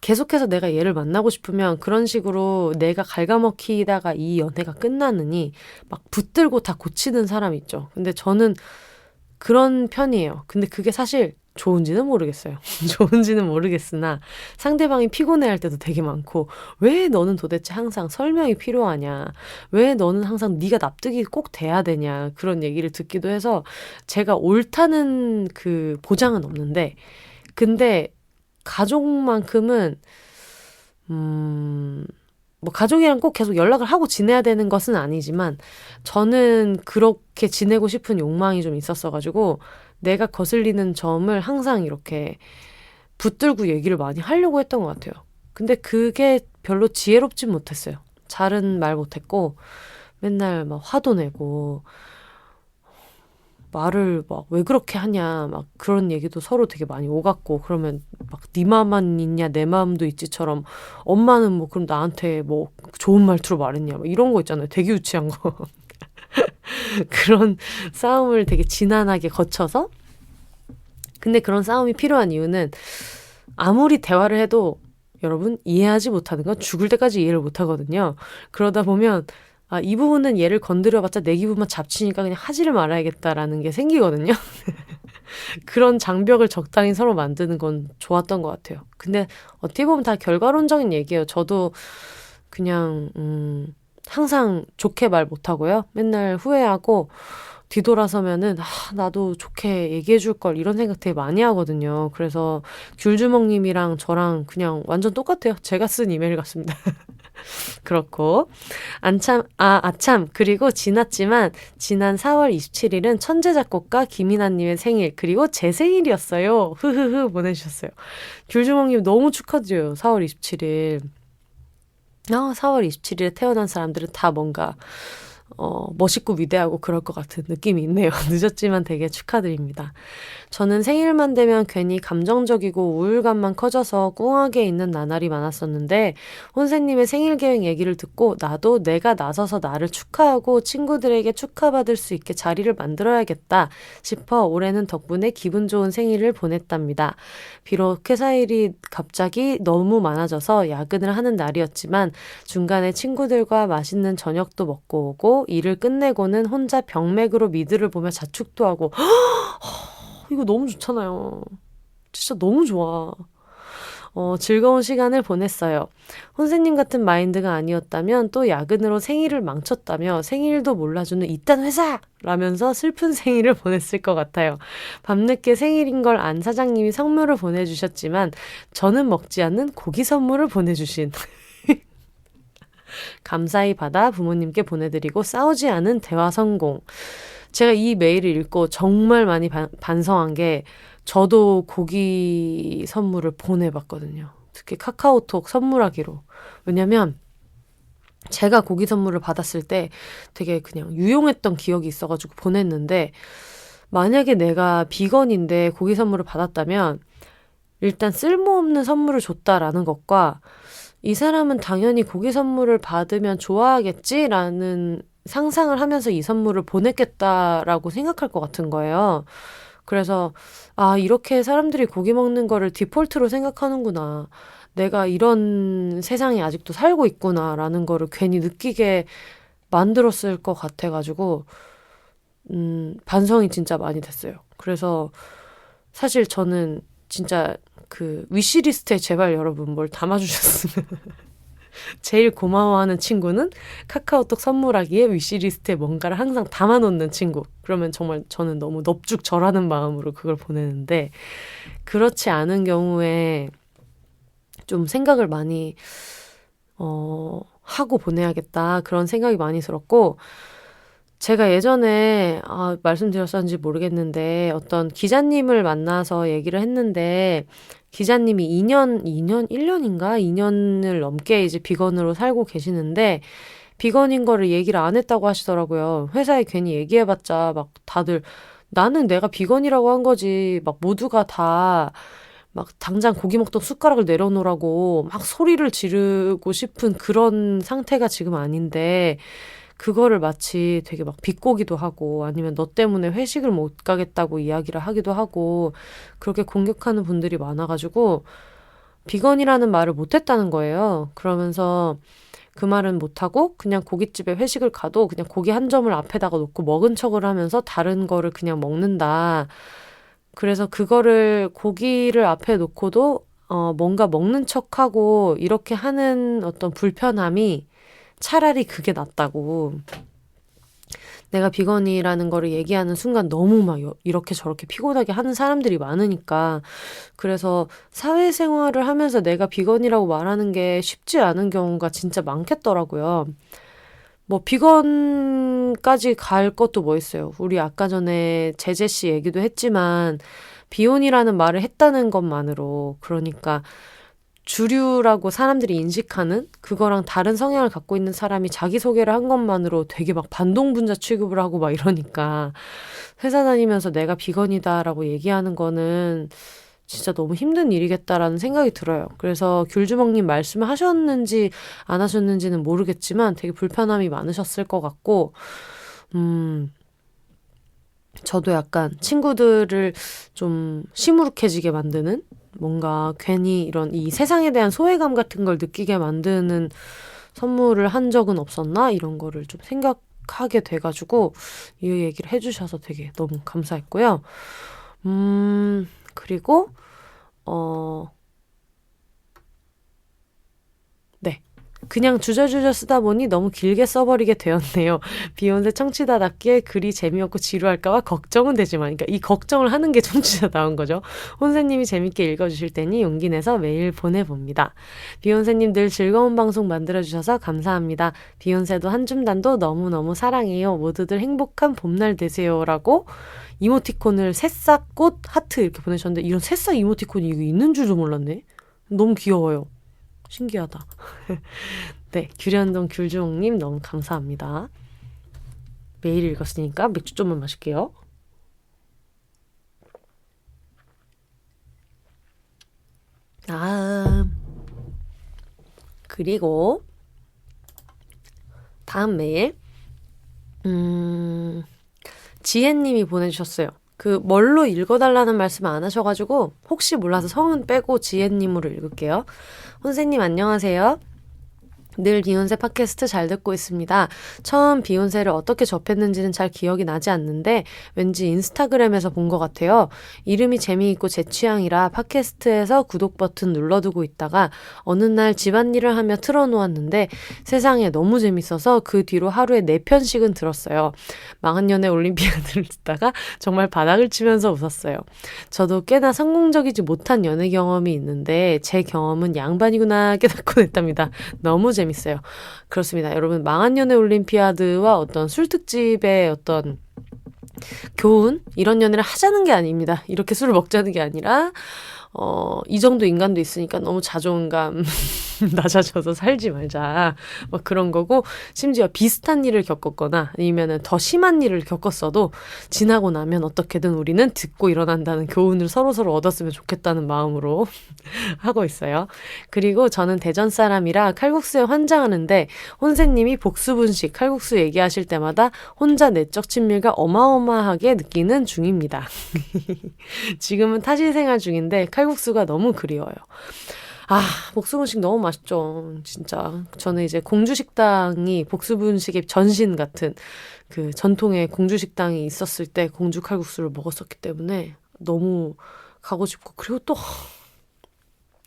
Speaker 1: 계속해서 내가 얘를 만나고 싶으면 그런 식으로 내가 갉아먹히다가 이 연애가 끝나느니 막 붙들고 다 고치는 사람 있죠. 근데 저는 그런 편이에요. 근데 그게 사실 좋은지는 모르겠어요. 좋은지는 모르겠으나 상대방이 피곤해할 때도 되게 많고 왜 너는 도대체 항상 설명이 필요하냐. 왜 너는 항상 네가 납득이 꼭 돼야 되냐. 그런 얘기를 듣기도 해서 제가 옳다는 그 보장은 없는데 근데 가족만큼은 가족이랑 꼭 계속 연락을 하고 지내야 되는 것은 아니지만 저는 그렇게 지내고 싶은 욕망이 좀 있었어가지고 내가 거슬리는 점을 항상 이렇게 붙들고 얘기를 많이 하려고 했던 것 같아요. 근데 그게 별로 지혜롭진 못했어요. 잘은 말 못했고 맨날 막 화도 내고 말을 막 왜 그렇게 하냐 막 그런 얘기도 서로 되게 많이 오갔고 그러면 막 네 마음만 있냐 내 마음도 있지처럼 엄마는 뭐 그럼 나한테 뭐 좋은 말투로 말했냐 막 이런 거 있잖아요. 되게 유치한 거. 그런 싸움을 되게 지난하게 거쳐서 근데 그런 싸움이 필요한 이유는 아무리 대화를 해도 여러분 이해하지 못하는 건 죽을 때까지 이해를 못하거든요. 그러다 보면 이 부분은 얘를 건드려봤자 내 기분만 잡치니까 그냥 하지를 말아야겠다라는 게 생기거든요. 그런 장벽을 적당히 서로 만드는 건 좋았던 것 같아요. 근데 어떻게 보면 다 결과론적인 얘기예요. 저도 그냥 항상 좋게 말 못하고요. 맨날 후회하고 뒤돌아서면은 나도 좋게 얘기해 줄 걸 이런 생각 되게 많이 하거든요. 그래서 귤주먹님이랑 저랑 그냥 완전 똑같아요. 제가 쓴 이메일 같습니다. 그렇고 아참 그리고 지났지만 지난 4월 27일은 천재 작곡가 김이나님의 생일 그리고 제 생일이었어요. 흐흐흐 보내주셨어요. 귤주먹님 너무 축하드려요. 4월 27일 4월 27일에 태어난 사람들은 다 뭔가 멋있고 위대하고 그럴 것 같은 느낌이 있네요. 늦었지만 되게 축하드립니다. 저는 생일만 되면 괜히 감정적이고 우울감만 커져서 꿍하게 있는 나날이 많았었는데 혼세님의 생일 계획 얘기를 듣고 나도 내가 나서서 나를 축하하고 친구들에게 축하받을 수 있게 자리를 만들어야겠다 싶어 올해는 덕분에 기분 좋은 생일을 보냈답니다. 비록 회사 일이 갑자기 너무 많아져서 야근을 하는 날이었지만 중간에 친구들과 맛있는 저녁도 먹고 오고 일을 끝내고는 혼자 병맥으로 미드를 보며 자축도 하고 이거 너무 좋잖아요. 진짜 너무 좋아. 즐거운 시간을 보냈어요. 혼세님 같은 마인드가 아니었다면 또 야근으로 생일을 망쳤다며 생일도 몰라주는 이딴 회사! 라면서 슬픈 생일을 보냈을 것 같아요. 밤늦게 생일인 걸 안 사장님이 선물을 보내주셨지만 저는 먹지 않는 고기 선물을 보내주신 감사히 받아 부모님께 보내드리고 싸우지 않은 대화 성공. 제가 이 메일을 읽고 정말 많이 반성한 게 저도 고기 선물을 보내봤거든요. 특히 카카오톡 선물하기로. 왜냐면 제가 고기 선물을 받았을 때 되게 그냥 유용했던 기억이 있어가지고 보냈는데 만약에 내가 비건인데 고기 선물을 받았다면 일단 쓸모없는 선물을 줬다라는 것과 이 사람은 당연히 고기 선물을 받으면 좋아하겠지라는 상상을 하면서 이 선물을 보냈겠다라고 생각할 것 같은 거예요. 그래서 이렇게 사람들이 고기 먹는 거를 디폴트로 생각하는구나. 내가 이런 세상에 아직도 살고 있구나라는 거를 괜히 느끼게 만들었을 것 같아가지고 반성이 진짜 많이 됐어요. 그래서 사실 저는 진짜 그 위시리스트에 제발 여러분 뭘 담아주셨으면 제일 고마워하는 친구는 카카오톡 선물하기에 위시리스트에 뭔가를 항상 담아놓는 친구. 그러면 정말 저는 너무 넙죽절하는 마음으로 그걸 보내는데 그렇지 않은 경우에 좀 생각을 많이 하고 보내야겠다 그런 생각이 많이 들었고 제가 예전에 말씀드렸었는지 모르겠는데 어떤 기자님을 만나서 얘기를 했는데 기자님이 1년인가? 2년을 넘게 이제 비건으로 살고 계시는데 비건인 거를 얘기를 안 했다고 하시더라고요. 회사에 괜히 얘기해봤자 막 다들 나는 내가 비건이라고 한 거지 막 모두가 다 막 당장 고기 먹던 숟가락을 내려놓으라고 막 소리를 지르고 싶은 그런 상태가 지금 아닌데 그거를 마치 되게 막 비꼬기도 하고 아니면 너 때문에 회식을 못 가겠다고 이야기를 하기도 하고 그렇게 공격하는 분들이 많아가지고 비건이라는 말을 못했다는 거예요. 그러면서 그 말은 못하고 그냥 고깃집에 회식을 가도 그냥 고기 한 점을 앞에다가 놓고 먹은 척을 하면서 다른 거를 그냥 먹는다. 그래서 그거를 고기를 앞에 놓고도 뭔가 먹는 척하고 이렇게 하는 어떤 불편함이 차라리 그게 낫다고. 내가 비건이라는 거를 얘기하는 순간 너무 막 이렇게 저렇게 피곤하게 하는 사람들이 많으니까 그래서 사회생활을 하면서 내가 비건이라고 말하는 게 쉽지 않은 경우가 진짜 많겠더라고요. 뭐 비건까지 갈 것도 뭐 있어요. 우리 아까 전에 제재 씨 얘기도 했지만 비혼이라는 말을 했다는 것만으로 그러니까 주류라고 사람들이 인식하는 그거랑 다른 성향을 갖고 있는 사람이 자기소개를 한 것만으로 되게 막 반동분자 취급을 하고 막 이러니까 회사 다니면서 내가 비건이다라고 얘기하는 거는 진짜 너무 힘든 일이겠다라는 생각이 들어요. 그래서 귤주먹님 말씀을 하셨는지 안 하셨는지는 모르겠지만 되게 불편함이 많으셨을 것 같고, 저도 약간 친구들을 좀 시무룩해지게 만드는 뭔가 괜히 이런 이 세상에 대한 소외감 같은 걸 느끼게 만드는 선물을 한 적은 없었나? 이런 거를 좀 생각하게 돼가지고 이 얘기를 해주셔서 되게 너무 감사했고요. 그리고 네. 그냥 주저주저 쓰다 보니 너무 길게 써버리게 되었네요. 비욘세 청취자답게 글이 재미없고 지루할까봐 걱정은 되지만, 그러니까 이 걱정을 하는 게 청취자다운 거죠. 혼세님이 재밌게 읽어주실 테니 용기 내서 메일 보내봅니다. 비욘세님 늘 즐거운 방송 만들어주셔서 감사합니다. 비욘세도 한줌단도 너무너무 사랑해요. 모두들 행복한 봄날 되세요라고 이모티콘을 새싹꽃 하트 이렇게 보내셨는데, 이런 새싹 이모티콘이 이거 있는 줄도 몰랐네. 너무 귀여워요. 신기하다. 네, 규련동 귤주홍님 너무 감사합니다. 매일 읽었으니까 맥주 좀만 마실게요. 그리고 다음 메일 지혜님이 보내주셨어요. 그 뭘로 읽어달라는 말씀 안 하셔가지고 혹시 몰라서 성은 빼고 지혜님으로 읽을게요. 혼세님 안녕하세요. 늘 비욘세 팟캐스트 잘 듣고 있습니다. 처음 비욘세를 어떻게 접했는지는 잘 기억이 나지 않는데 왠지 인스타그램에서 본 것 같아요. 이름이 재미있고 제 취향이라 팟캐스트에서 구독 버튼 눌러두고 있다가 어느 날 집안일을 하며 틀어놓았는데 세상에 너무 재밌어서 그 뒤로 하루에 4편씩은 들었어요. 망한 연애 올림피아드를 듣다가 정말 바닥을 치면서 웃었어요. 저도 꽤나 성공적이지 못한 연애 경험이 있는데 제 경험은 양반이구나 깨닫곤 했답니다. 너무 재밌어요. 그렇습니다. 여러분, 망한 연애 올림피아드와 어떤 술특집의 어떤 교훈? 이런 연애를 하자는 게 아닙니다. 이렇게 술을 먹자는 게 아니라 이 정도 인간도 있으니까 너무 자존감 낮아져서 살지 말자. 뭐 그런 거고, 심지어 비슷한 일을 겪었거나 아니면은 더 심한 일을 겪었어도 지나고 나면 어떻게든 우리는 듣고 일어난다는 교훈을 서로서로 얻었으면 좋겠다는 마음으로 하고 있어요. 그리고 저는 대전 사람이라 칼국수에 환장하는데 혼세님이 복수분식 칼국수 얘기하실 때마다 혼자 내적 친밀과 어마어마하게 느끼는 중입니다. 지금은 타지 생활 중인데 칼국수가 너무 그리워요. 복수분식 너무 맛있죠. 진짜. 저는 이제 공주식당이 복수분식의 전신 같은 그 전통의 공주식당이 있었을 때 공주 칼국수를 먹었었기 때문에 너무 가고 싶고, 그리고 또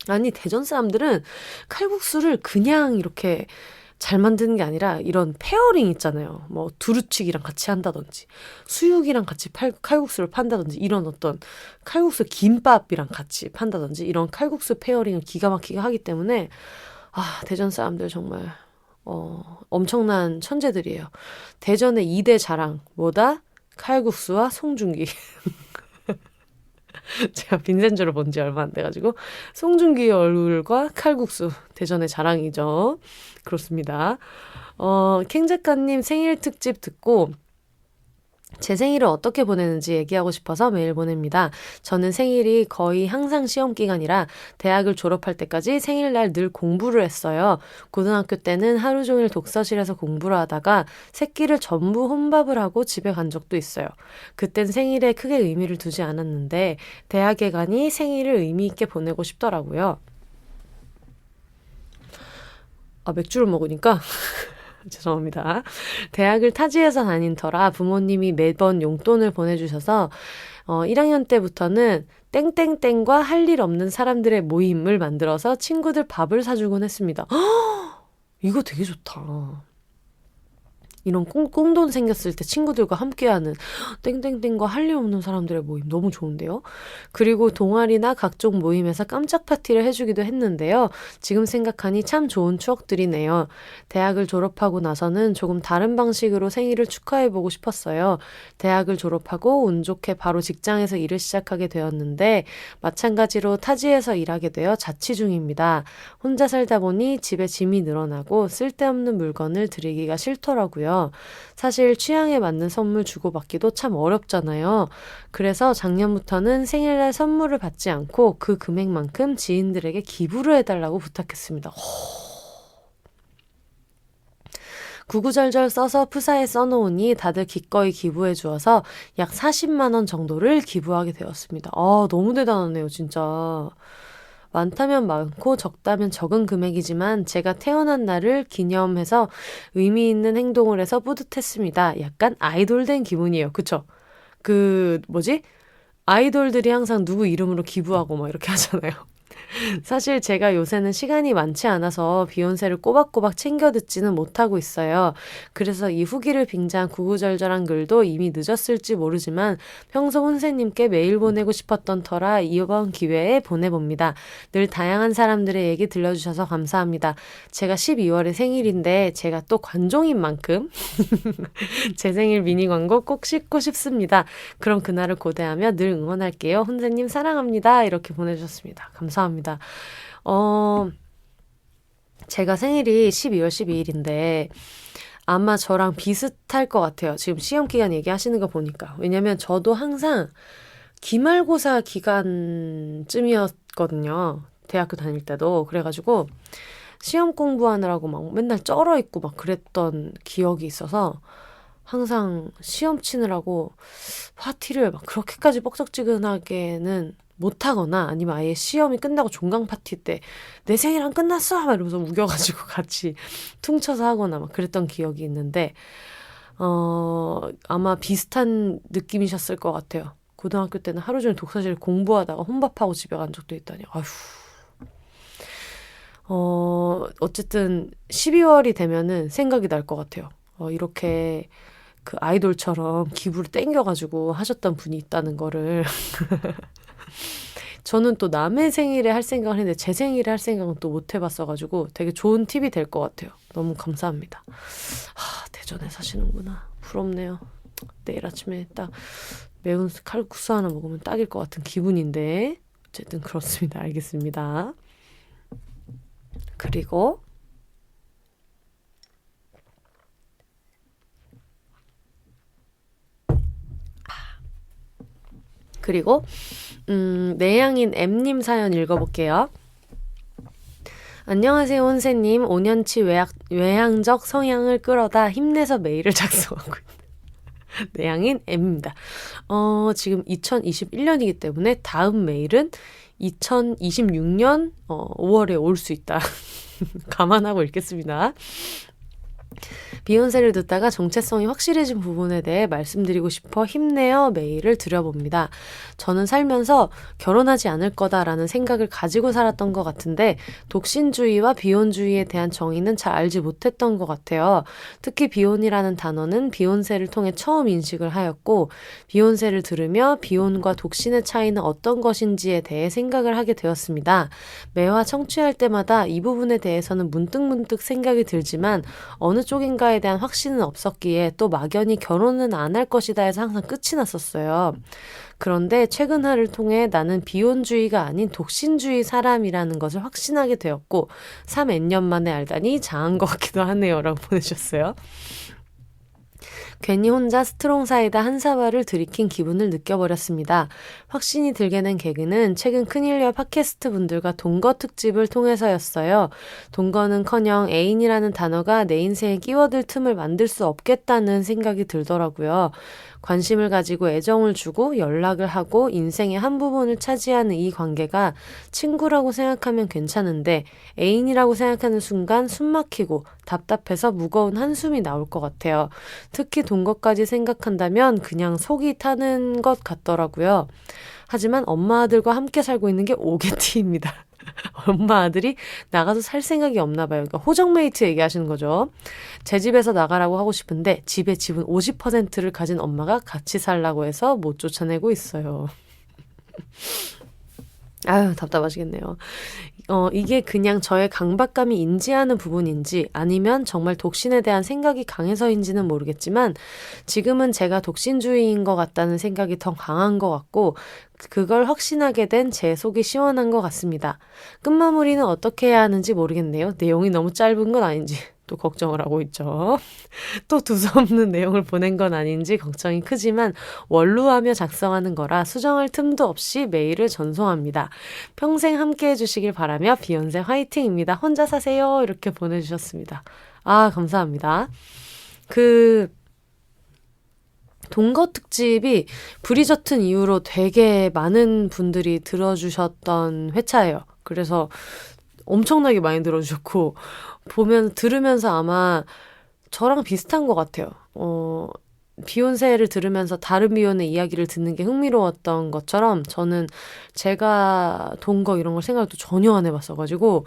Speaker 1: 아니 대전 사람들은 칼국수를 그냥 이렇게 잘 만드는 게 아니라 이런 페어링 있잖아요. 뭐 두루치기랑 같이 한다든지 수육이랑 같이 칼국수를 판다든지 이런 어떤 칼국수 김밥이랑 같이 판다든지 이런 칼국수 페어링을 기가 막히게 하기 때문에 대전 사람들 정말 엄청난 천재들이에요. 대전의 2대 자랑 뭐다? 칼국수와 송중기. 제가 빈센조를 본 지 얼마 안 돼가지고 송중기의 얼굴과 칼국수 대전의 자랑이죠. 그렇습니다. 캥 작가님 생일 특집 듣고 제 생일을 어떻게 보내는지 얘기하고 싶어서 메일 보냅니다. 저는 생일이 거의 항상 시험 기간이라 대학을 졸업할 때까지 생일날 늘 공부를 했어요. 고등학교 때는 하루 종일 독서실에서 공부를 하다가 새끼를 전부 혼밥을 하고 집에 간 적도 있어요. 그땐 생일에 크게 의미를 두지 않았는데 대학에 가니 생일을 의미 있게 보내고 싶더라고요. 맥주를 먹으니까 죄송합니다. 대학을 타지에서 다닌 터라 부모님이 매번 용돈을 보내주셔서 1학년 때부터는 땡땡땡과 할 일 없는 사람들의 모임을 만들어서 친구들 밥을 사주곤 했습니다. 이거 되게 좋다. 이런 꽁돈 생겼을 때 친구들과 함께하는 땡땡땡과 할 일 없는 사람들의 모임 너무 좋은데요. 그리고 동아리나 각종 모임에서 깜짝 파티를 해주기도 했는데요. 지금 생각하니 참 좋은 추억들이네요. 대학을 졸업하고 나서는 조금 다른 방식으로 생일을 축하해보고 싶었어요. 대학을 졸업하고 운 좋게 바로 직장에서 일을 시작하게 되었는데 마찬가지로 타지에서 일하게 되어 자취 중입니다. 혼자 살다 보니 집에 짐이 늘어나고 쓸데없는 물건을 드리기가 싫더라고요. 사실 취향에 맞는 선물 주고받기도 참 어렵잖아요. 그래서 작년부터는 생일날 선물을 받지 않고 그 금액만큼 지인들에게 기부를 해달라고 부탁했습니다. 구구절절 써서 푸사에 써놓으니 다들 기꺼이 기부해 주어서 약 40만 원 정도를 기부하게 되었습니다. 너무 대단하네요, 진짜. 많다면 많고 적다면 적은 금액이지만 제가 태어난 날을 기념해서 의미 있는 행동을 해서 뿌듯했습니다. 약간 아이돌 된 기분이에요. 그쵸? 아이돌들이 항상 누구 이름으로 기부하고 막 이렇게 하잖아요. 사실 제가 요새는 시간이 많지 않아서 비욘세를 꼬박꼬박 챙겨 듣지는 못하고 있어요. 그래서 이 후기를 빙자한 구구절절한 글도 이미 늦었을지 모르지만 평소 혼세님께 메일 보내고 싶었던 터라 이번 기회에 보내봅니다. 늘 다양한 사람들의 얘기 들려주셔서 감사합니다. 제가 12월에 생일인데 제가 또 관종인 만큼 제 생일 미니 광고 꼭 싣고 싶습니다. 그럼 그날을 고대하며 늘 응원할게요. 혼세님 사랑합니다. 이렇게 보내주셨습니다. 감사합니다. 제가 생일이 12월 12일인데 아마 저랑 비슷할 것 같아요. 지금 시험기간 얘기하시는 거 보니까. 왜냐면 저도 항상 기말고사 기간쯤이었거든요. 대학교 다닐 때도. 그래가지고 시험 공부하느라고 막 맨날 쩔어있고 막 그랬던 기억이 있어서 항상 시험 치느라고 파티를 막 그렇게까지 뻑적지근하게는 못하거나 아니면 아예 시험이 끝나고 종강 파티 때 내 생일 안 끝났어! 막 이러면서 우겨가지고 같이 퉁쳐서 하거나 막 그랬던 기억이 있는데 아마 비슷한 느낌이셨을 것 같아요. 고등학교 때는 하루 종일 독서실 공부하다가 혼밥하고 집에 간 적도 있다니. 아휴. 어쨌든 12월이 되면은 생각이 날 것 같아요. 이렇게 그 아이돌처럼 기부를 땡겨가지고 하셨던 분이 있다는 거를. 저는 또 남의 생일에 할 생각을 했는데 제 생일에 할 생각은 또 못 해봤어가지고 되게 좋은 팁이 될 것 같아요. 너무 감사합니다. 대전에 사시는구나. 부럽네요. 내일 아침에 딱 매운 칼국수 하나 먹으면 딱일 것 같은 기분인데 어쨌든 그렇습니다. 알겠습니다. 그리고 내향인 M님 사연 읽어볼게요. 안녕하세요, 혼세님. 5년치 외향적 성향을 끌어다 힘내서 메일을 작성하고 있는 내향인 M입니다. 지금 2021년이기 때문에 다음 메일은 2026년 5월에 올 수 있다. 감안하고 읽겠습니다. 비욘세를 듣다가 정체성이 확실해진 부분에 대해 말씀드리고 싶어 힘내어 메일을 드려봅니다. 저는 살면서 결혼하지 않을 거다라는 생각을 가지고 살았던 것 같은데 독신주의와 비혼주의에 대한 정의는 잘 알지 못했던 것 같아요. 특히 비혼이라는 단어는 비욘세를 통해 처음 인식을 하였고 비욘세를 들으며 비혼과 독신의 차이는 어떤 것인지에 대해 생각을 하게 되었습니다. 매화 청취할 때마다 이 부분에 대해서는 문득문득 생각이 들지만 어느 쪽인가에 대한 확신은 없었기에 또 막연히 결혼은 안 할 것이다 해서 항상 끝이 났었어요. 그런데 최근 화를 통해 나는 비혼주의가 아닌 독신주의 사람이라는 것을 확신하게 되었고 3N년 만에 알다니 장한 것 같기도 하네요. 라고 보내주셨어요. 괜히 혼자 스트롱 사이다 한 사발을 들이킨 기분을 느껴버렸습니다. 확신이 들게 된 계기는 최근 큰일녀 팟캐스트 분들과 동거 특집을 통해서였어요. 동거는커녕 애인이라는 단어가 내 인생에 끼워들 틈을 만들 수 없겠다는 생각이 들더라고요. 관심을 가지고 애정을 주고 연락을 하고 인생의 한 부분을 차지하는 이 관계가 친구라고 생각하면 괜찮은데 애인이라고 생각하는 순간 숨 막히고 답답해서 무거운 한숨이 나올 것 같아요. 특히 동거까지 생각한다면 그냥 속이 타는 것 같더라고요. 하지만 엄마 아들과 함께 살고 있는 게 오게티입니다. 엄마 아들이 나가서 살 생각이 없나 봐요. 그러니까 호정메이트 얘기하시는 거죠. 제 집에서 나가라고 하고 싶은데 집에 지분 50%를 가진 엄마가 같이 살라고 해서 못 쫓아내고 있어요. 아유, 답답하시겠네요. 이게 그냥 저의 강박감이 인지하는 부분인지 아니면 정말 독신에 대한 생각이 강해서인지는 모르겠지만 지금은 제가 독신주의인 것 같다는 생각이 더 강한 것 같고 그걸 확신하게 된 제 속이 시원한 것 같습니다. 끝마무리는 어떻게 해야 하는지 모르겠네요. 내용이 너무 짧은 건 아닌지 또 걱정을 하고 있죠. 또 두서없는 내용을 보낸 건 아닌지 걱정이 크지만 원루하며 작성하는 거라 수정할 틈도 없이 메일을 전송합니다. 평생 함께 해주시길 바라며 비욘세 화이팅입니다. 혼자 사세요. 이렇게 보내주셨습니다. 아, 감사합니다. 동거 특집이 브리저튼 이후로 되게 많은 분들이 들어주셨던 회차예요. 그래서 엄청나게 많이 들어주셨고 들으면서 아마 저랑 비슷한 것 같아요. 비욘세를 들으면서 다른 비욘의 이야기를 듣는 게 흥미로웠던 것처럼 저는 제가 동거 이런 걸 생각도 전혀 안 해봤어가지고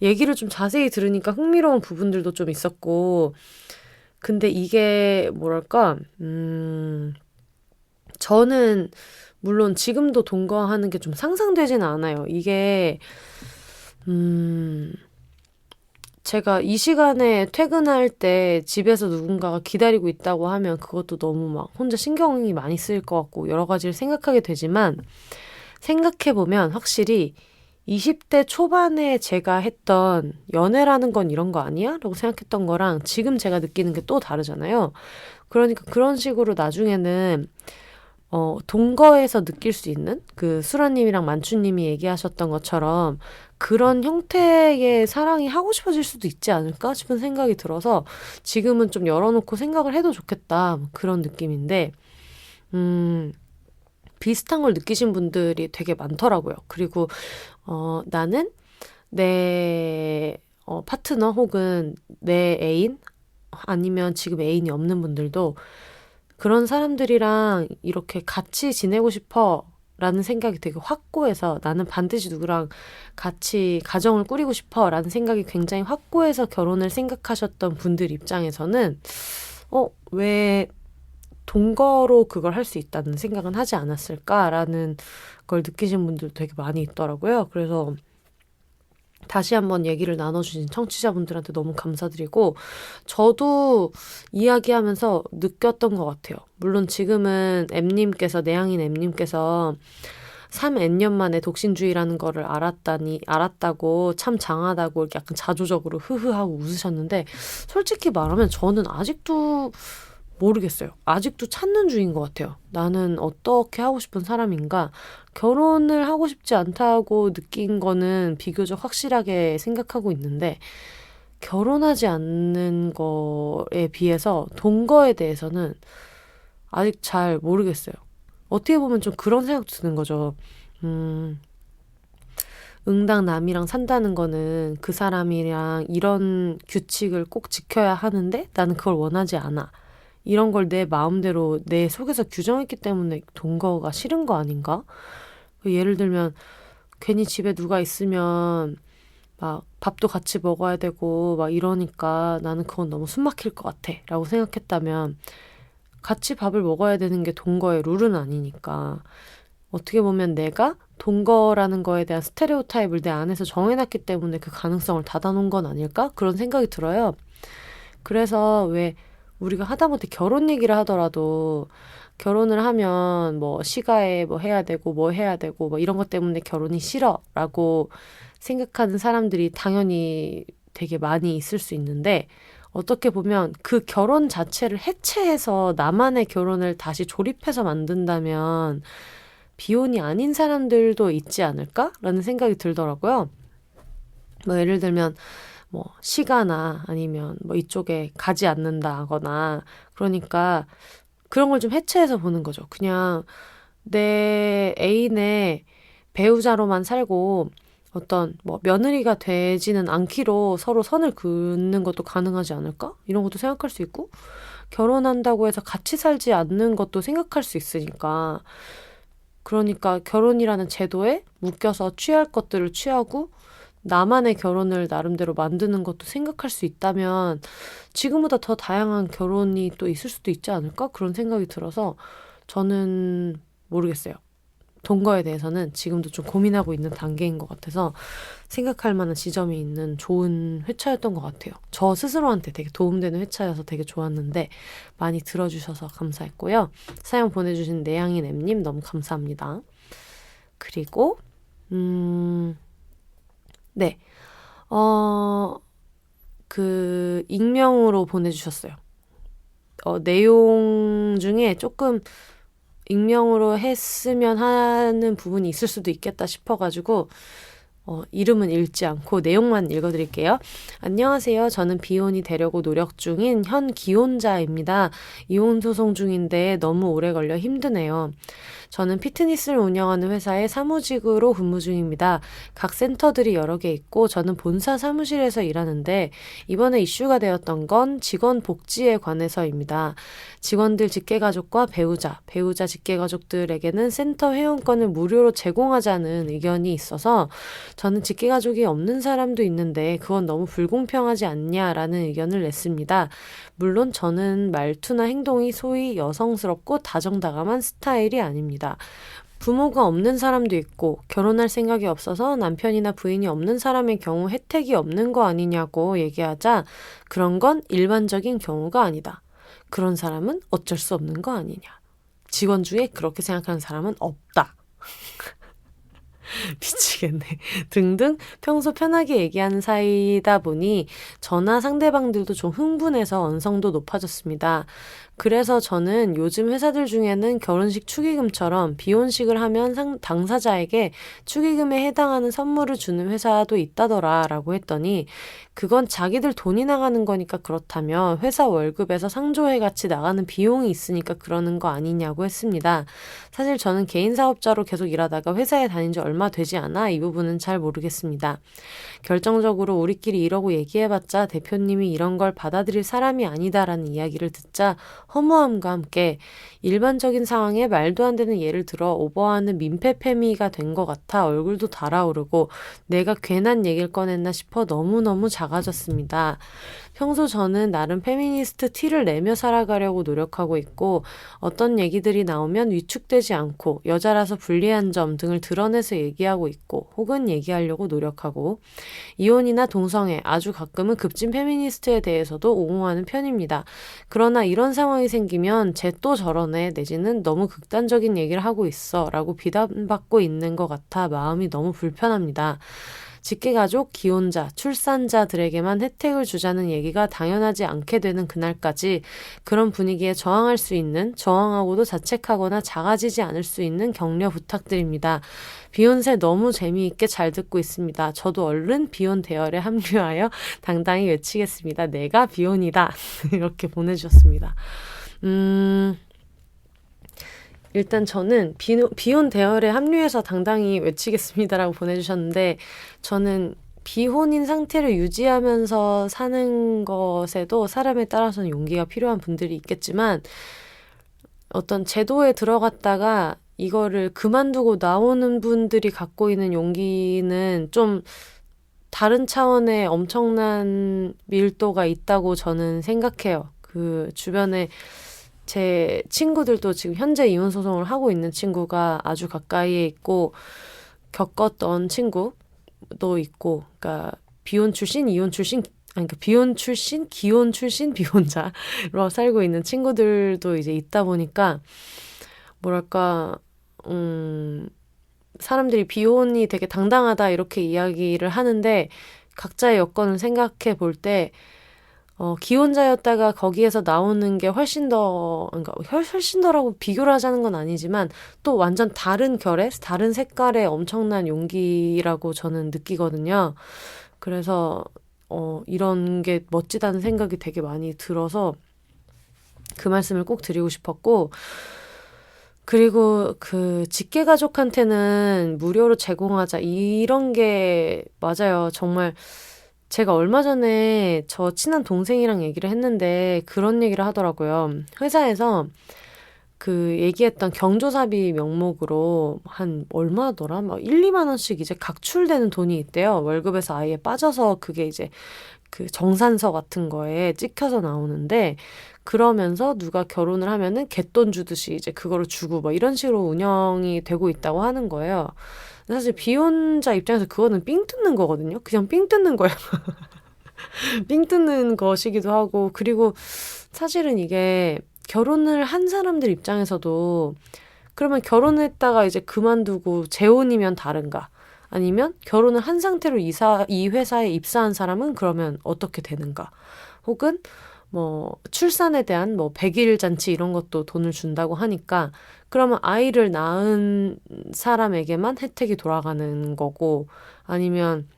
Speaker 1: 얘기를 좀 자세히 들으니까 흥미로운 부분들도 좀 있었고 근데 이게 뭐랄까 저는 물론 지금도 동거하는 게 좀 상상되지는 않아요. 이게 제가 이 시간에 퇴근할 때 집에서 누군가가 기다리고 있다고 하면 그것도 너무 막 혼자 신경이 많이 쓰일 것 같고 여러 가지를 생각하게 되지만 생각해보면 확실히 20대 초반에 제가 했던 연애라는 건 이런 거 아니야? 라고 생각했던 거랑 지금 제가 느끼는 게 또 다르잖아요. 그러니까 그런 식으로 나중에는 동거에서 느낄 수 있는 그 수라님이랑 만추님이 얘기하셨던 것처럼 그런 형태의 사랑이 하고 싶어질 수도 있지 않을까 싶은 생각이 들어서 지금은 좀 열어놓고 생각을 해도 좋겠다 그런 느낌인데 비슷한 걸 느끼신 분들이 되게 많더라고요. 그리고 나는 내 파트너 혹은 내 애인 아니면 지금 애인이 없는 분들도 그런 사람들이랑 이렇게 같이 지내고 싶어 라는 생각이 되게 확고해서 나는 반드시 누구랑 같이 가정을 꾸리고 싶어 라는 생각이 굉장히 확고해서 결혼을 생각하셨던 분들 입장에서는 왜 동거로 그걸 할 수 있다는 생각은 하지 않았을까라는 걸 느끼신 분들도 되게 많이 있더라고요. 그래서 다시 한번 얘기를 나눠주신 청취자분들한테 너무 감사드리고 저도 이야기하면서 느꼈던 것 같아요. 물론 지금은 내향인 M님께서 3N년 만에 독신주의라는 거를 알았다고 참 장하다고 이렇게 약간 자조적으로 흐흐하고 웃으셨는데 솔직히 말하면 저는 아직도 모르겠어요. 아직도 찾는 중인 것 같아요. 나는 어떻게 하고 싶은 사람인가? 결혼을 하고 싶지 않다고 느낀 거는 비교적 확실하게 생각하고 있는데 결혼하지 않는 거에 비해서 동거에 대해서는 아직 잘 모르겠어요. 어떻게 보면 좀 그런 생각도 드는 거죠. 응당 남이랑 산다는 거는 그 사람이랑 이런 규칙을 꼭 지켜야 하는데 나는 그걸 원하지 않아. 이런 걸 내 마음대로 내 속에서 규정했기 때문에 동거가 싫은 거 아닌가? 예를 들면 괜히 집에 누가 있으면 막 밥도 같이 먹어야 되고 막 이러니까 나는 그건 너무 숨막힐 것 같아 라고 생각했다면 같이 밥을 먹어야 되는 게 동거의 룰은 아니니까 어떻게 보면 내가 동거라는 거에 대한 스테레오타입을 내 안에서 정해놨기 때문에 그 가능성을 닫아놓은 건 아닐까? 그런 생각이 들어요. 그래서 왜 우리가 하다못해 결혼 얘기를 하더라도 결혼을 하면 뭐 시가에 뭐 해야 되고 뭐 해야 되고 뭐 이런 것 때문에 결혼이 싫어라고 생각하는 사람들이 당연히 되게 많이 있을 수 있는데 어떻게 보면 그 결혼 자체를 해체해서 나만의 결혼을 다시 조립해서 만든다면 비혼이 아닌 사람들도 있지 않을까라는 생각이 들더라고요. 뭐 예를 들면 뭐 시가나 아니면 뭐 이쪽에 가지 않는다거나 그러니까 그런 걸 좀 해체해서 보는 거죠. 그냥 내 애인의 배우자로만 살고 어떤 뭐 며느리가 되지는 않기로 서로 선을 긋는 것도 가능하지 않을까? 이런 것도 생각할 수 있고 결혼한다고 해서 같이 살지 않는 것도 생각할 수 있으니까 그러니까 결혼이라는 제도에 묶여서 취할 것들을 취하고 나만의 결혼을 나름대로 만드는 것도 생각할 수 있다면 지금보다 더 다양한 결혼이 또 있을 수도 있지 않을까? 그런 생각이 들어서 저는 모르겠어요. 동거에 대해서는 지금도 좀 고민하고 있는 단계인 것 같아서 생각할 만한 지점이 있는 좋은 회차였던 것 같아요. 저 스스로한테 되게 도움되는 회차여서 되게 좋았는데 많이 들어주셔서 감사했고요. 사연 보내주신 내향인 M님 너무 감사합니다. 그리고 네, 익명으로 보내주셨어요. 내용 중에 조금 익명으로 했으면 하는 부분이 있을 수도 있겠다 싶어가지고 이름은 읽지 않고 내용만 읽어드릴게요. 안녕하세요. 저는 비혼이 되려고 노력 중인 현 기혼자입니다. 이혼 소송 중인데 너무 오래 걸려 힘드네요. 저는 피트니스를 운영하는 회사에 사무직으로 근무 중입니다. 각 센터들이 여러 개 있고 저는 본사 사무실에서 일하는데 이번에 이슈가 되었던 건 직원 복지에 관해서입니다. 직원들 직계가족과 배우자 직계가족들에게는 센터 회원권을 무료로 제공하자는 의견이 있어서 저는 직계가족이 없는 사람도 있는데 그건 너무 불공평하지 않냐라는 의견을 냈습니다. 물론 저는 말투나 행동이 소위 여성스럽고 다정다감한 스타일이 아닙니다. 부모가 없는 사람도 있고 결혼할 생각이 없어서 남편이나 부인이 없는 사람의 경우 혜택이 없는 거 아니냐고 얘기하자 그런 건 일반적인 경우가 아니다. 그런 사람은 어쩔 수 없는 거 아니냐. 직원 중에 그렇게 생각하는 사람은 없다. 미치겠네. 등등 평소 편하게 얘기하는 사이다 보니 저나 상대방들도 좀 흥분해서 언성도 높아졌습니다. 그래서 저는 요즘 회사들 중에는 결혼식 축의금처럼 비혼식을 하면 당사자에게 축의금에 해당하는 선물을 주는 회사도 있다더라 라고 했더니 그건 자기들 돈이 나가는 거니까 그렇다며 회사 월급에서 상조회 같이 나가는 비용이 있으니까 그러는 거 아니냐고 했습니다. 사실 저는 개인 사업자로 계속 일하다가 회사에 다닌 지 얼마 되지 않아 이 부분은 잘 모르겠습니다. 결정적으로 우리끼리 이러고 얘기해봤자 대표님이 이런 걸 받아들일 사람이 아니다라는 이야기를 듣자 허무함과 함께 일반적인 상황에 말도 안 되는 예를 들어 오버하는 민폐페미가 된 것 같아 얼굴도 달아오르고 내가 괜한 얘기를 꺼냈나 싶어 너무너무 작아졌습니다. 평소 저는 나름 페미니스트 티를 내며 살아가려고 노력하고 있고 어떤 얘기들이 나오면 위축되지 않고 여자라서 불리한 점 등을 드러내서 얘기하고 있고 혹은 얘기하려고 노력하고 이혼이나 동성애 아주 가끔은 급진 페미니스트에 대해서도 옹호하는 편입니다. 그러나 이런 상황이 생기면 쟤 또 저러네 내지는 너무 극단적인 얘기를 하고 있어 라고 비난받고 있는 것 같아 마음이 너무 불편합니다. 직계가족, 기혼자, 출산자들에게만 혜택을 주자는 얘기가 당연하지 않게 되는 그날까지 그런 분위기에 저항할 수 있는, 저항하고도 자책하거나 작아지지 않을 수 있는 격려 부탁드립니다. 비욘세 너무 재미있게 잘 듣고 있습니다. 저도 얼른 비혼 대열에 합류하여 당당히 외치겠습니다. 내가 비혼이다. 이렇게 보내주셨습니다. 일단 저는 비혼 대열에 합류해서 당당히 외치겠습니다라고 보내주셨는데 저는 비혼인 상태를 유지하면서 사는 것에도 사람에 따라서는 용기가 필요한 분들이 있겠지만 어떤 제도에 들어갔다가 이거를 그만두고 나오는 분들이 갖고 있는 용기는 좀 다른 차원의 엄청난 밀도가 있다고 저는 생각해요. 그 주변에 제 친구들도 지금 현재 이혼 소송을 하고 있는 친구가 아주 가까이에 있고 겪었던 친구도 있고, 그러니까 비혼 출신, 이혼 출신, 아니 그러니까 비혼 출신, 기혼 출신, 비혼자로 살고 있는 친구들도 이제 있다 보니까 뭐랄까, 사람들이 비혼이 되게 당당하다 이렇게 이야기를 하는데 각자의 여건을 생각해 볼 때. 기혼자였다가 거기에서 나오는 게 훨씬 더, 그러니까 훨씬 더라고 비교를 하자는 건 아니지만 또 완전 다른 결의, 다른 색깔의 엄청난 용기라고 저는 느끼거든요. 그래서, 이런 게 멋지다는 생각이 되게 많이 들어서 그 말씀을 꼭 드리고 싶었고, 그리고 그 직계가족한테는 무료로 제공하자. 이런 게 맞아요. 정말 제가 얼마 전에 저 친한 동생이랑 얘기를 했는데 그런 얘기를 하더라고요. 회사에서 그 얘기했던 경조사비 명목으로 한 얼마더라? 막 1, 2만 원씩 이제 각출되는 돈이 있대요. 월급에서 아예 빠져서 그게 이제 그 정산서 같은 거에 찍혀서 나오는데 그러면서 누가 결혼을 하면은 갯돈 주듯이 이제 그거를 주고 뭐 이런 식으로 운영이 되고 있다고 하는 거예요. 사실 비혼자 입장에서 그거는 삥 뜯는 거거든요. 그냥 삥 뜯는 거예요. 삥 뜯는 것이기도 하고 그리고 사실은 이게 결혼을 한 사람들 입장에서도 그러면 결혼을 했다가 이제 그만두고 재혼이면 다른가? 아니면 결혼을 한 상태로 이 회사에 입사한 사람은 그러면 어떻게 되는가? 혹은 뭐 출산에 대한 뭐 100일 잔치 이런 것도 돈을 준다고 하니까 그러면 아이를 낳은 사람에게만 혜택이 돌아가는 거고 아니면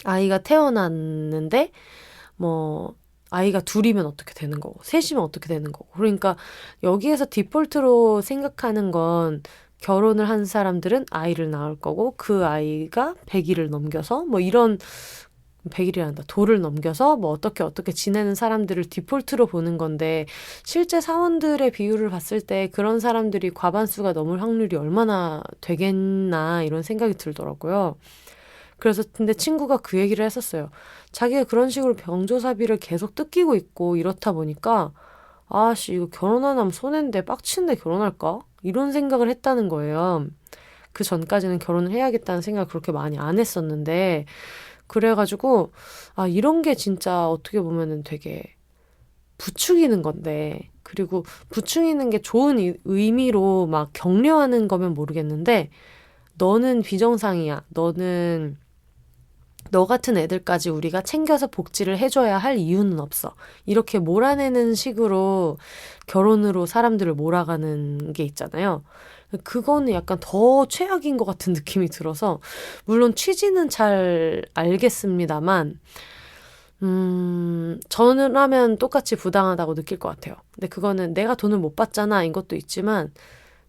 Speaker 1: 아이가 태어났는데 뭐 아이가 둘이면 어떻게 되는 거고 셋이면 어떻게 되는 거고 그러니까 여기에서 디폴트로 생각하는 건 결혼을 한 사람들은 아이를 낳을 거고 그 아이가 100일을 넘겨서 뭐 이런 100일이란다. 도를 넘겨서 뭐 어떻게 지내는 사람들을 디폴트로 보는 건데 실제 사원들의 비율을 봤을 때 그런 사람들이 과반수가 넘을 확률이 얼마나 되겠나 이런 생각이 들더라고요. 그래서 근데 친구가 그 얘기를 했었어요. 자기가 그런 식으로 병조사비를 계속 뜯기고 있고 이렇다 보니까 아씨 이거 결혼 안 하면 손해인데 빡치는데 결혼할까? 이런 생각을 했다는 거예요. 그 전까지는 결혼을 해야겠다는 생각을 그렇게 많이 안 했었는데 그래가지고 아 이런 게 진짜 어떻게 보면은 되게 부추기는 건데 그리고 부추기는 게 좋은 의미로 막 격려하는 거면 모르겠는데 너는 비정상이야. 너 같은 애들까지 우리가 챙겨서 복지를 해줘야 할 이유는 없어. 이렇게 몰아내는 식으로 결혼으로 사람들을 몰아가는 게 있잖아요. 그거는 약간 더 최악인 것 같은 느낌이 들어서 물론 취지는 잘 알겠습니다만 저는 하면 똑같이 부당하다고 느낄 것 같아요. 근데 그거는 내가 돈을 못 받잖아 인 것도 있지만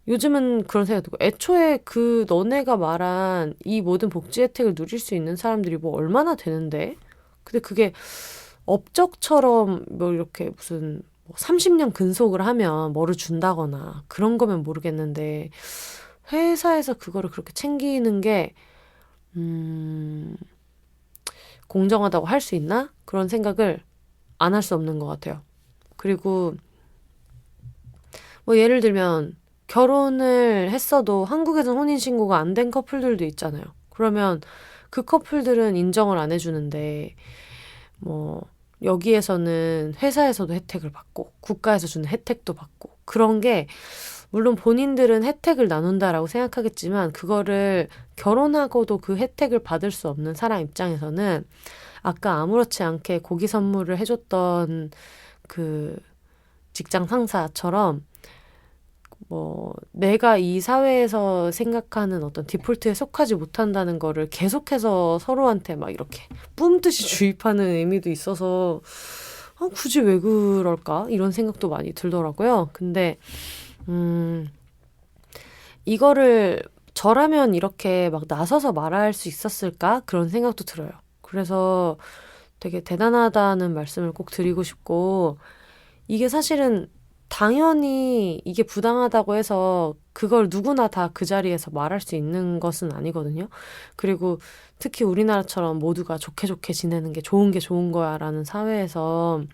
Speaker 1: 요즘은 그런 생각이 들고 애초에 그 너네가 말한 이 모든 복지 혜택을 누릴 수 있는 사람들이 뭐 얼마나 되는데 근데 그게 업적처럼 뭐 이렇게 무슨 30년 근속을 하면 뭐를 준다거나 그런 거면 모르겠는데 회사에서 그거를 그렇게 챙기는 게 공정하다고 할 수 있나? 그런 생각을 안 할 수 없는 것 같아요. 그리고 뭐 예를 들면 결혼을 했어도 한국에서 혼인신고가 안 된 커플들도 있잖아요. 그러면 그 커플들은 인정을 안 해주는데 뭐 여기에서는 회사에서도 혜택을 받고 국가에서 주는 혜택도 받고 그런 게 물론 본인들은 혜택을 나눈다라고 생각하겠지만 그거를 결혼하고도 그 혜택을 받을 수 없는 사람 입장에서는 아까 아무렇지 않게 고기 선물을 해줬던 그 직장 상사처럼 뭐 내가 이 사회에서 생각하는 어떤 디폴트에 속하지 못한다는 거를 계속해서 서로한테 막 이렇게 뿜듯이 주입하는 의미도 있어서 굳이 왜 그럴까? 이런 생각도 많이 들더라고요. 근데 이거를 저라면 이렇게 막 나서서 말할 수 있었을까? 그런 생각도 들어요. 그래서 되게 대단하다는 말씀을 꼭 드리고 싶고 이게 사실은 당연히 이게 부당하다고 해서 그걸 누구나 다 그 자리에서 말할 수 있는 것은 아니거든요. 그리고 특히 우리나라처럼 모두가 좋게 좋게 지내는 게 좋은 거야 라는 사회에서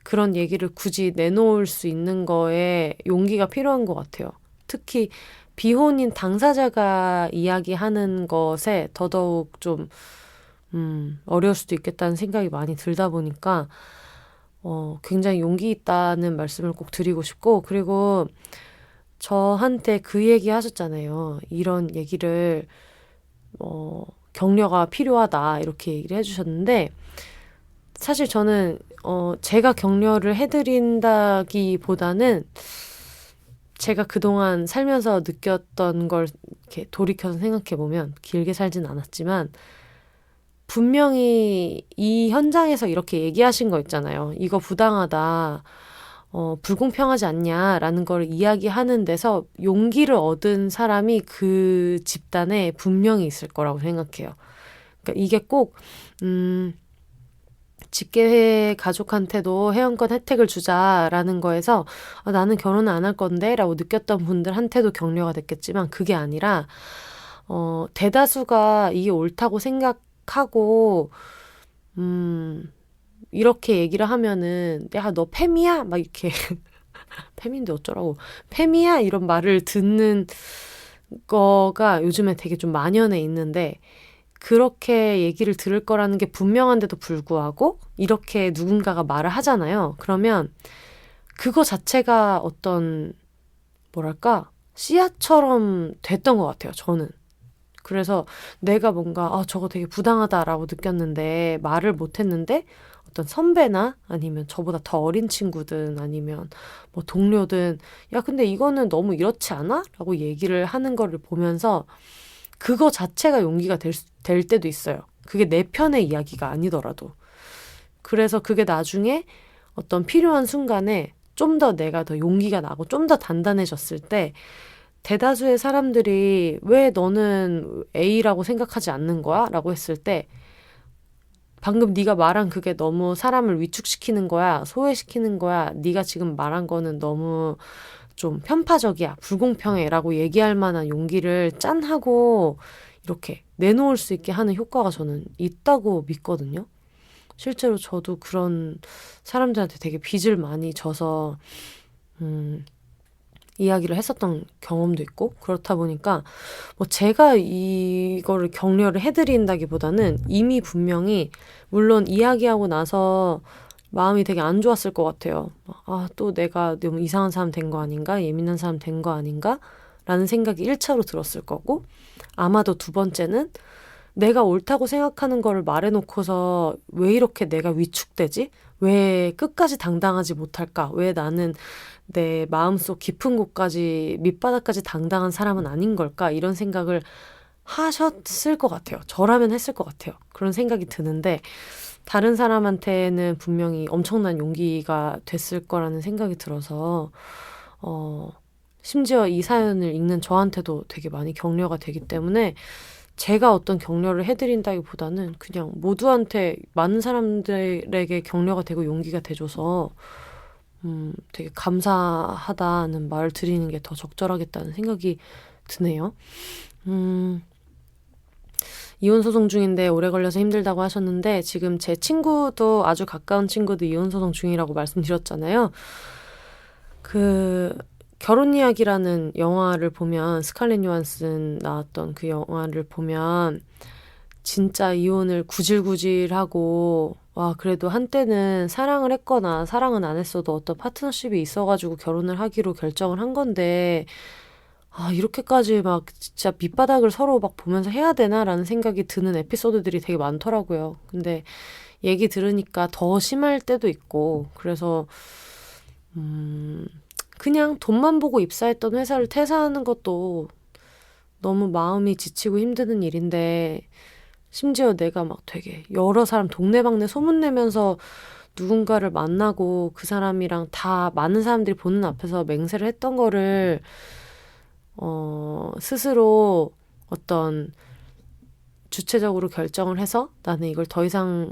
Speaker 1: 그런 얘기를 굳이 내놓을 수 있는 거에 용기가 필요한 것 같아요. 특히 비혼인 당사자가 이야기하는 것에 더더욱 좀 어려울 수도 있겠다는 생각이 많이 들다 보니까 굉장히 용기 있다는 말씀을 꼭 드리고 싶고 그리고 저한테 그 얘기 하셨잖아요. 이런 얘기를 격려가 필요하다 이렇게 얘기를 해주셨는데 사실 저는 제가 격려를 해드린다기보다는 제가 그동안 살면서 느꼈던 걸 이렇게 돌이켜서 생각해보면 길게 살진 않았지만 분명히 이 현장에서 이렇게 얘기하신 거 있잖아요. 이거 부당하다. 불공평하지 않냐라는 걸 이야기하는 데서 용기를 얻은 사람이 그 집단에 분명히 있을 거라고 생각해요. 그러니까 이게 꼭 직계 가족한테도 회원권 혜택을 주자라는 거에서 나는 결혼은 안 할 건데 라고 느꼈던 분들한테도 격려가 됐겠지만 그게 아니라 대다수가 이게 옳다고 생각하고 이렇게 얘기를 하면은 야, 너 페미야? 막 이렇게 페미인데 어쩌라고 페미야? 이런 말을 듣는 거가 요즘에 되게 좀 만연해 있는데 그렇게 얘기를 들을 거라는 게 분명한데도 불구하고 이렇게 누군가가 말을 하잖아요. 그러면 그거 자체가 어떤 뭐랄까 씨앗처럼 됐던 것 같아요. 저는. 그래서 내가 뭔가 저거 되게 부당하다라고 느꼈는데 말을 못했는데 어떤 선배나 아니면 저보다 더 어린 친구든 아니면 뭐 동료든 야 근데 이거는 너무 이렇지 않아? 라고 얘기를 하는 거를 보면서 그거 자체가 용기가 될 때도 있어요. 그게 내 편의 이야기가 아니더라도. 그래서 그게 나중에 어떤 필요한 순간에 좀 더 내가 더 용기가 나고 좀 더 단단해졌을 때 대다수의 사람들이 왜 너는 A라고 생각하지 않는 거야? 라고 했을 때 방금 네가 말한 그게 너무 사람을 위축시키는 거야. 소외시키는 거야. 네가 지금 말한 거는 너무 좀 편파적이야. 불공평해. 라고 얘기할 만한 용기를 짠하고 이렇게 내놓을 수 있게 하는 효과가 저는 있다고 믿거든요. 실제로 저도 그런 사람들한테 되게 빚을 많이 져서 이야기를 했었던 경험도 있고 그렇다 보니까 뭐 제가 이거를 격려를 해드린다기보다는 이미 분명히 물론 이야기하고 나서 마음이 되게 안 좋았을 것 같아요. 또 내가 너무 이상한 사람 된 거 아닌가? 예민한 사람 된 거 아닌가? 라는 생각이 1차로 들었을 거고 아마도 두 번째는 내가 옳다고 생각하는 거를 말해놓고서 왜 이렇게 내가 위축되지? 왜 끝까지 당당하지 못할까? 왜 나는 내 마음속 깊은 곳까지 밑바닥까지 당당한 사람은 아닌 걸까? 이런 생각을 하셨을 것 같아요. 저라면 했을 것 같아요. 그런 생각이 드는데 다른 사람한테는 분명히 엄청난 용기가 됐을 거라는 생각이 들어서 심지어 이 사연을 읽는 저한테도 되게 많이 격려가 되기 때문에 제가 어떤 격려를 해드린다기보다는 그냥 모두한테 많은 사람들에게 격려가 되고 용기가 돼줘서 되게 감사하다는 말을 드리는 게 더 적절하겠다는 생각이 드네요. 이혼소송 중인데 오래 걸려서 힘들다고 하셨는데 지금 제 친구도 아주 가까운 친구도 이혼소송 중이라고 말씀드렸잖아요. 결혼 이야기라는 영화를 보면 스칼렛 요한슨 나왔던 그 영화를 보면 진짜 이혼을 구질구질하고 그래도 한때는 사랑을 했거나 사랑은 안 했어도 어떤 파트너십이 있어가지고 결혼을 하기로 결정을 한 건데 이렇게까지 막 진짜 밑바닥을 서로 막 보면서 해야 되나라는 생각이 드는 에피소드들이 되게 많더라고요. 근데 얘기 들으니까 더 심할 때도 있고 그래서 그냥 돈만 보고 입사했던 회사를 퇴사하는 것도 너무 마음이 지치고 힘드는 일인데 심지어 내가 막 되게 여러 사람 동네방네 소문내면서 누군가를 만나고 그 사람이랑 다 많은 사람들이 보는 앞에서 맹세를 했던 거를 스스로 어떤 주체적으로 결정을 해서 나는 이걸 더 이상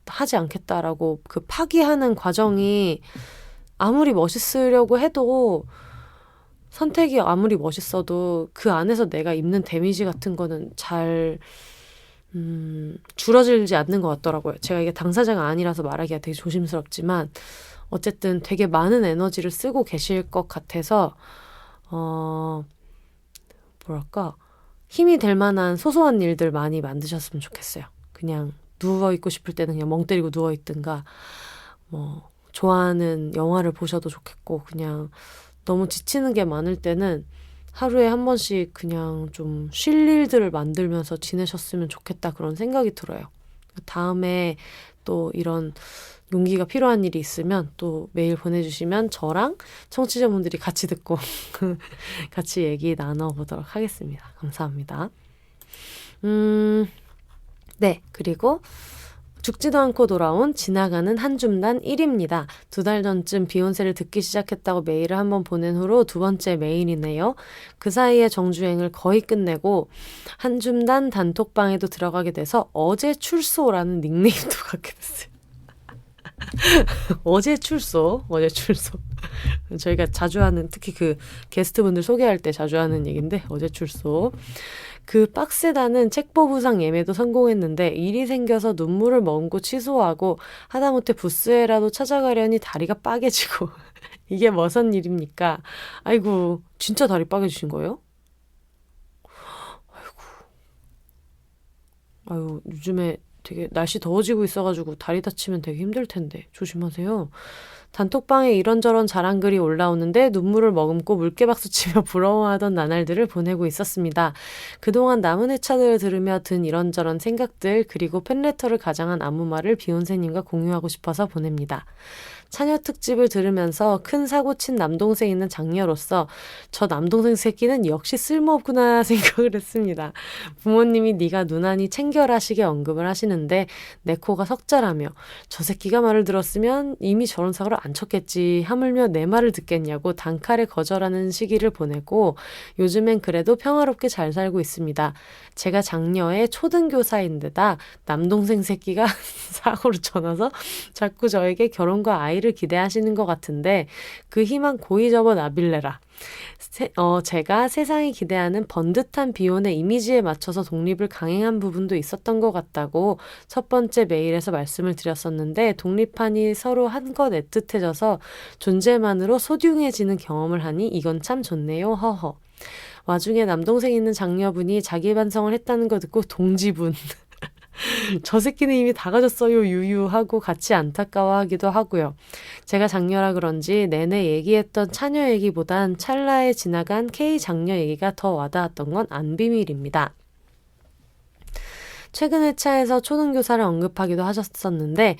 Speaker 1: 하지 않겠다라고 그 파기하는 과정이 아무리 멋있으려고 해도 선택이 아무리 멋있어도 그 안에서 내가 입는 데미지 같은 거는 잘 줄어들지 않는 것 같더라고요. 제가 이게 당사자가 아니라서 말하기가 되게 조심스럽지만 어쨌든 되게 많은 에너지를 쓰고 계실 것 같아서 뭐랄까 힘이 될 만한 소소한 일들 많이 만드셨으면 좋겠어요. 그냥 누워있고 싶을 때는 그냥 멍 때리고 누워있든가 뭐 좋아하는 영화를 보셔도 좋겠고 그냥 너무 지치는 게 많을 때는 하루에 한 번씩 그냥 좀 쉴 일들을 만들면서 지내셨으면 좋겠다 그런 생각이 들어요. 다음에 또 이런 용기가 필요한 일이 있으면 또 메일 보내주시면 저랑 청취자분들이 같이 듣고 같이 얘기 나눠보도록 하겠습니다. 감사합니다. 네, 그리고 죽지도 않고 돌아온 지나가는 한 줌단 1입니다. 2달 전쯤 비욘세를 듣기 시작했다고 메일을 한번 보낸 후로 두 번째 메일이네요. 그 사이에 정주행을 거의 끝내고 한 줌단 단톡방에도 들어가게 돼서 어제 출소라는 닉네임도 갖게 됐어요. 어제 출소. 저희가 자주 하는, 특히 그 게스트분들 소개할 때 자주 하는 얘기인데, 어제 출소. 그 빡세다는 책보부상 예매도 성공했는데 일이 생겨서 눈물을 머금고 취소하고 하다못해 부스에라도 찾아가려니 다리가 빠개지고 이게 무슨 일입니까? 아이고, 진짜 다리 빠개지신 거예요? 아유, 요즘에 되게 날씨 더워지고 있어가지고 다리 다치면 되게 힘들 텐데 조심하세요. 단톡방에 이런저런 자랑글이 올라오는데 눈물을 머금고 물개박수치며 부러워하던 나날들을 보내고 있었습니다. 그동안 남은 회차들을 들으며 든 이런저런 생각들, 그리고 팬레터를 가장한 아무 말을 비욘세님과 공유하고 싶어서 보냅니다. 차녀 특집을 들으면서 큰 사고 친 남동생 있는 장녀로서 저 남동생 새끼는 역시 쓸모없구나 생각을 했습니다. 부모님이 네가 누나니 챙겨라 식의 언급을 하시는데 내 코가 석자라며 저 새끼가 말을 들었으면 이미 저런 사고를 안 쳤겠지 하물며 내 말을 듣겠냐고 단칼에 거절하는 시기를 보내고 요즘엔 그래도 평화롭게 잘 살고 있습니다. 제가 장녀의 초등교사인데다 남동생 새끼가 사고를 쳐놔서 자꾸 저에게 결혼과 아이를 기대하시는 것 같은데 그 희망 고이 접어 나빌레라. 제가 세상이 기대하는 번듯한 비혼의 이미지에 맞춰서 독립을 강행한 부분도 있었던 것 같다고 첫 번째 메일에서 말씀을 드렸었는데 독립하니 서로 한껏 애틋해져서 존재만으로 소중해지는 경험을 하니 이건 참 좋네요. 허허. 와중에 남동생 있는 장녀분이 자기 반성을 했다는 거 듣고 동지분 저 새끼는 이미 다 가졌어요 유유하고 같이 안타까워하기도 하고요. 제가 장녀라 그런지 내내 얘기했던 차녀 얘기보단 찰나에 지나간 K 장녀 얘기가 더 와닿았던 건 안 비밀입니다. 최근 회차에서 초등교사를 언급하기도 하셨었는데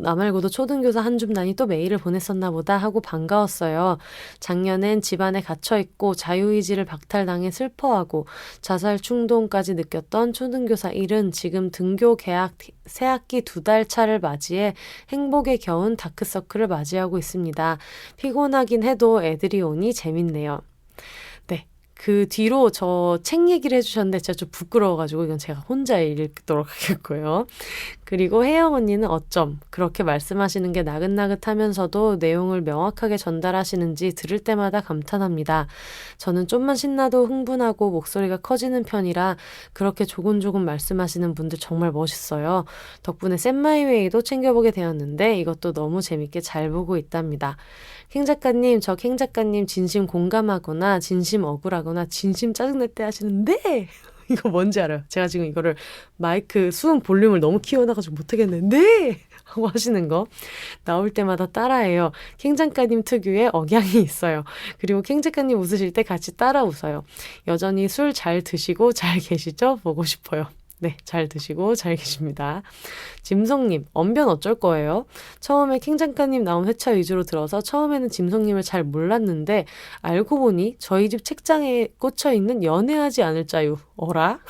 Speaker 1: 나 말고도 초등교사 한 줌단이 또 메일을 보냈었나 보다 하고 반가웠어요. 작년엔 집안에 갇혀있고 자유의지를 박탈당해 슬퍼하고 자살 충동까지 느꼈던 초등교사 일은 지금 등교 개학 새학기 2달 차를 맞이해 행복에 겨운 다크서클을 맞이하고 있습니다. 피곤하긴 해도 애들이 오니 재밌네요. 그 뒤로 저 책 얘기를 해주셨는데 진짜 좀 부끄러워가지고 이건 제가 혼자 읽도록 하겠고요. 그리고 혜영 언니는 어쩜 그렇게 말씀하시는 게 나긋나긋하면서도 내용을 명확하게 전달하시는지 들을 때마다 감탄합니다. 저는 좀만 신나도 흥분하고 목소리가 커지는 편이라 그렇게 조곤조곤 말씀하시는 분들 정말 멋있어요. 덕분에 셋마이웨이도 챙겨보게 되었는데 이것도 너무 재밌게 잘 보고 있답니다. 캥 작가님, 저 캥 작가님 진심 공감하거나 진심 억울하거나 진심 짜증날 때 하시는데 이거 뭔지 알아요? 제가 지금 이거를 마이크 수음 볼륨을 너무 키워놔가지고 못하겠는데 하고 하시는 거 나올 때마다 따라해요. 캥 작가님 특유의 억양이 있어요. 그리고 캥 작가님 웃으실 때 같이 따라 웃어요. 여전히 술 잘 드시고 잘 계시죠? 보고 싶어요. 네, 잘 드시고 잘 계십니다. 짐송님, 언변 어쩔 거예요? 처음에 킹 작가님 나온 회차 위주로 들어서 처음에는 짐송님을 잘 몰랐는데 알고 보니 저희 집 책장에 꽂혀있는 연애하지 않을 자유. 어라?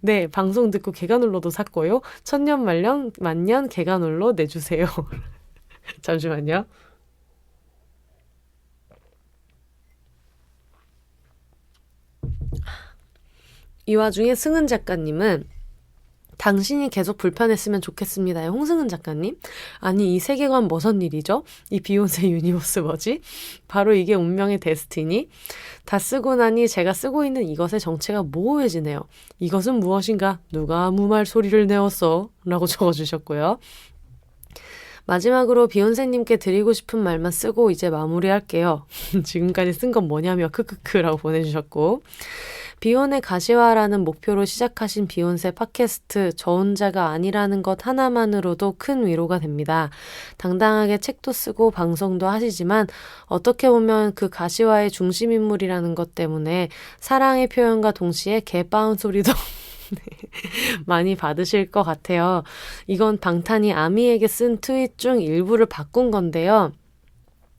Speaker 1: 네, 방송 듣고 개간울로도 샀고요. 천년만년 만년 개간울로 내주세요. 잠시만요. 이 와중에 승은 작가님은 당신이 계속 불편했으면 좋겠습니다. 홍승은 작가님. 아니 이 세계관 무슨 일이죠? 이 비욘세 유니버스 뭐지? 바로 이게 운명의 데스티니? 다 쓰고 나니 제가 쓰고 있는 이것의 정체가 모호해지네요. 이것은 무엇인가? 누가 아무 말 소리를 내었어? 라고 적어주셨고요. 마지막으로 비욘세님께 드리고 싶은 말만 쓰고 이제 마무리할게요. 지금까지 쓴 건 뭐냐며 크크크라고 보내주셨고 비혼의 가시화라는 목표로 시작하신 비욘세 팟캐스트 저 혼자가 아니라는 것 하나만으로도 큰 위로가 됩니다. 당당하게 책도 쓰고 방송도 하시지만 어떻게 보면 그 가시화의 중심인물이라는 것 때문에 사랑의 표현과 동시에 개빠운 소리도 많이 받으실 것 같아요. 이건 방탄이 아미에게 쓴 트윗 중 일부를 바꾼 건데요.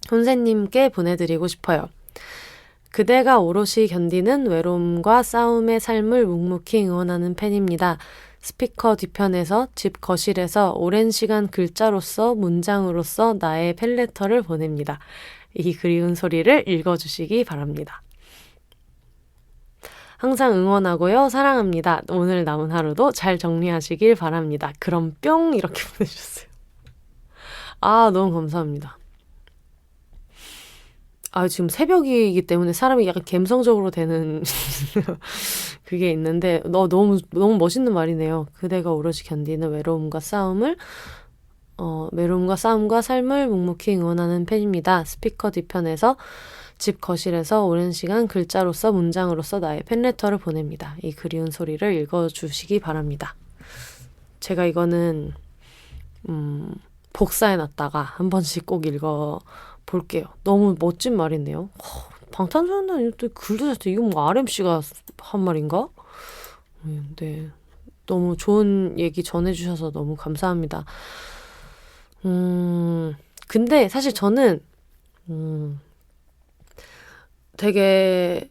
Speaker 1: 혼세님께 보내드리고 싶어요. 그대가 오롯이 견디는 외로움과 싸움의 삶을 묵묵히 응원하는 팬입니다. 스피커 뒤편에서 집 거실에서 오랜 시간 글자로서 문장으로서 나의 팬레터를 보냅니다. 이 그리운 소리를 읽어주시기 바랍니다. 항상 응원하고요. 사랑합니다. 오늘 남은 하루도 잘 정리하시길 바랍니다. 그럼 뿅 이렇게 보내주셨어요. 너무 감사합니다. 지금 새벽이기 때문에 사람이 약간 감성적으로 되는 그게 있는데, 너무 멋있는 말이네요. 그대가 오롯이 견디는 외로움과 싸움과 삶을 묵묵히 응원하는 팬입니다. 스피커 뒤편에서 집 거실에서 오랜 시간 글자로서 문장으로서 나의 팬레터를 보냅니다. 이 그리운 소리를 읽어주시기 바랍니다. 제가 이거는 복사해놨다가 한 번씩 꼭 읽어볼게요. 너무 멋진 말이네요. 방탄소년단 또 글도 잘 때 이거 뭐 RMC가 한 말인가? 네, 너무 좋은 얘기 전해주셔서 너무 감사합니다. 근데 사실 저는 되게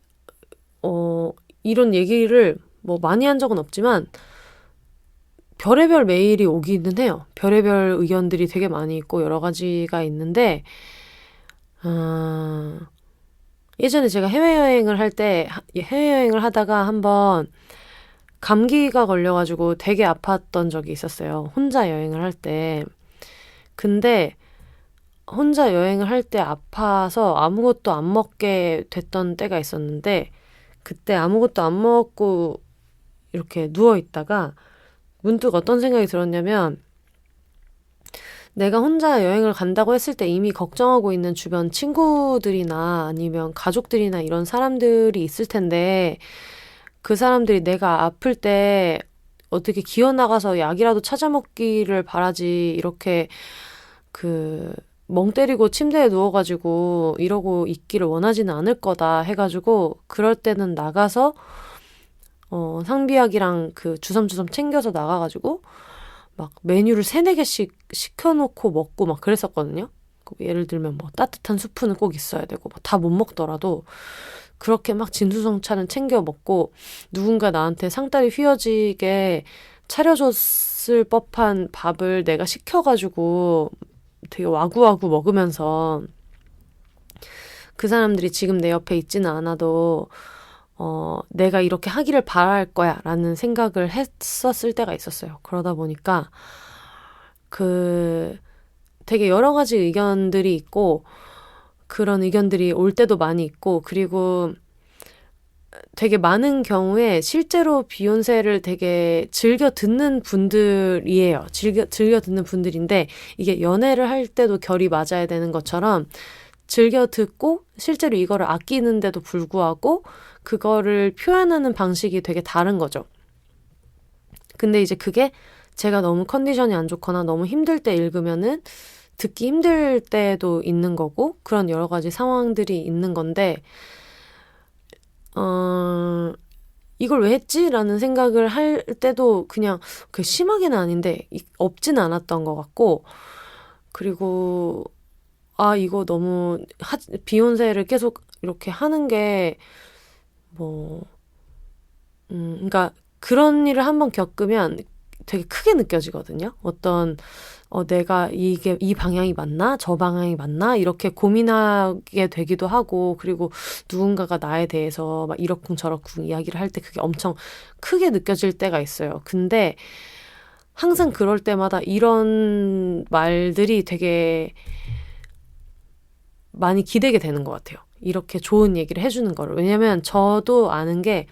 Speaker 1: 이런 얘기를 뭐 많이 한 적은 없지만 별의별 메일이 오기는 해요. 별의별 의견들이 되게 많이 있고 여러 가지가 있는데 예전에 제가 해외여행을 하다가 한번 감기가 걸려가지고 되게 아팠던 적이 있었어요. 혼자 여행을 할 때. 근데 혼자 여행을 할 때 아파서 아무것도 안 먹게 됐던 때가 있었는데 그때 아무것도 안 먹고 이렇게 누워있다가 문득 어떤 생각이 들었냐면 내가 혼자 여행을 간다고 했을 때 이미 걱정하고 있는 주변 친구들이나 아니면 가족들이나 이런 사람들이 있을 텐데 그 사람들이 내가 아플 때 어떻게 기어나가서 약이라도 찾아 먹기를 바라지 이렇게 멍 때리고 침대에 누워가지고 이러고 있기를 원하지는 않을 거다 해가지고 그럴 때는 나가서 상비약이랑 주섬주섬 챙겨서 나가가지고 막 메뉴를 3-4개씩 시켜놓고 먹고 막 그랬었거든요. 예를 들면 뭐 따뜻한 수프는 꼭 있어야 되고 다 못 먹더라도 그렇게 막 진수성찬은 챙겨 먹고 누군가 나한테 상다리 휘어지게 차려줬을 법한 밥을 내가 시켜가지고 되게 와구와구 먹으면서 그 사람들이 지금 내 옆에 있지는 않아도 내가 이렇게 하기를 바랄 거야 라는 생각을 했었을 때가 있었어요. 그러다 보니까 되게 여러 가지 의견들이 있고 그런 의견들이 올 때도 많이 있고 그리고 되게 많은 경우에 실제로 비욘세를 되게 즐겨 듣는 분들이에요. 즐겨 듣는 분들인데 이게 연애를 할 때도 결이 맞아야 되는 것처럼 즐겨 듣고 실제로 이거를 아끼는데도 불구하고 그거를 표현하는 방식이 되게 다른 거죠. 근데 이제 그게 제가 너무 컨디션이 안 좋거나 너무 힘들 때 읽으면은 듣기 힘들 때도 있는 거고 그런 여러 가지 상황들이 있는 건데 이걸 왜 했지? 라는 생각을 할 때도 그냥 심하게는 아닌데 없지는 않았던 것 같고 그리고 이거 너무 비욘세를 계속 이렇게 하는 게 그러니까 그런 일을 한번 겪으면 되게 크게 느껴지거든요. 내가 이 방향이 맞나? 저 방향이 맞나? 이렇게 고민하게 되기도 하고, 그리고 누군가가 나에 대해서 막 이러쿵저러쿵 이야기를 할 때 그게 엄청 크게 느껴질 때가 있어요. 근데 항상 그럴 때마다 이런 말들이 되게 많이 기대게 되는 것 같아요. 이렇게 좋은 얘기를 해주는 거를. 왜냐면 저도 아는 게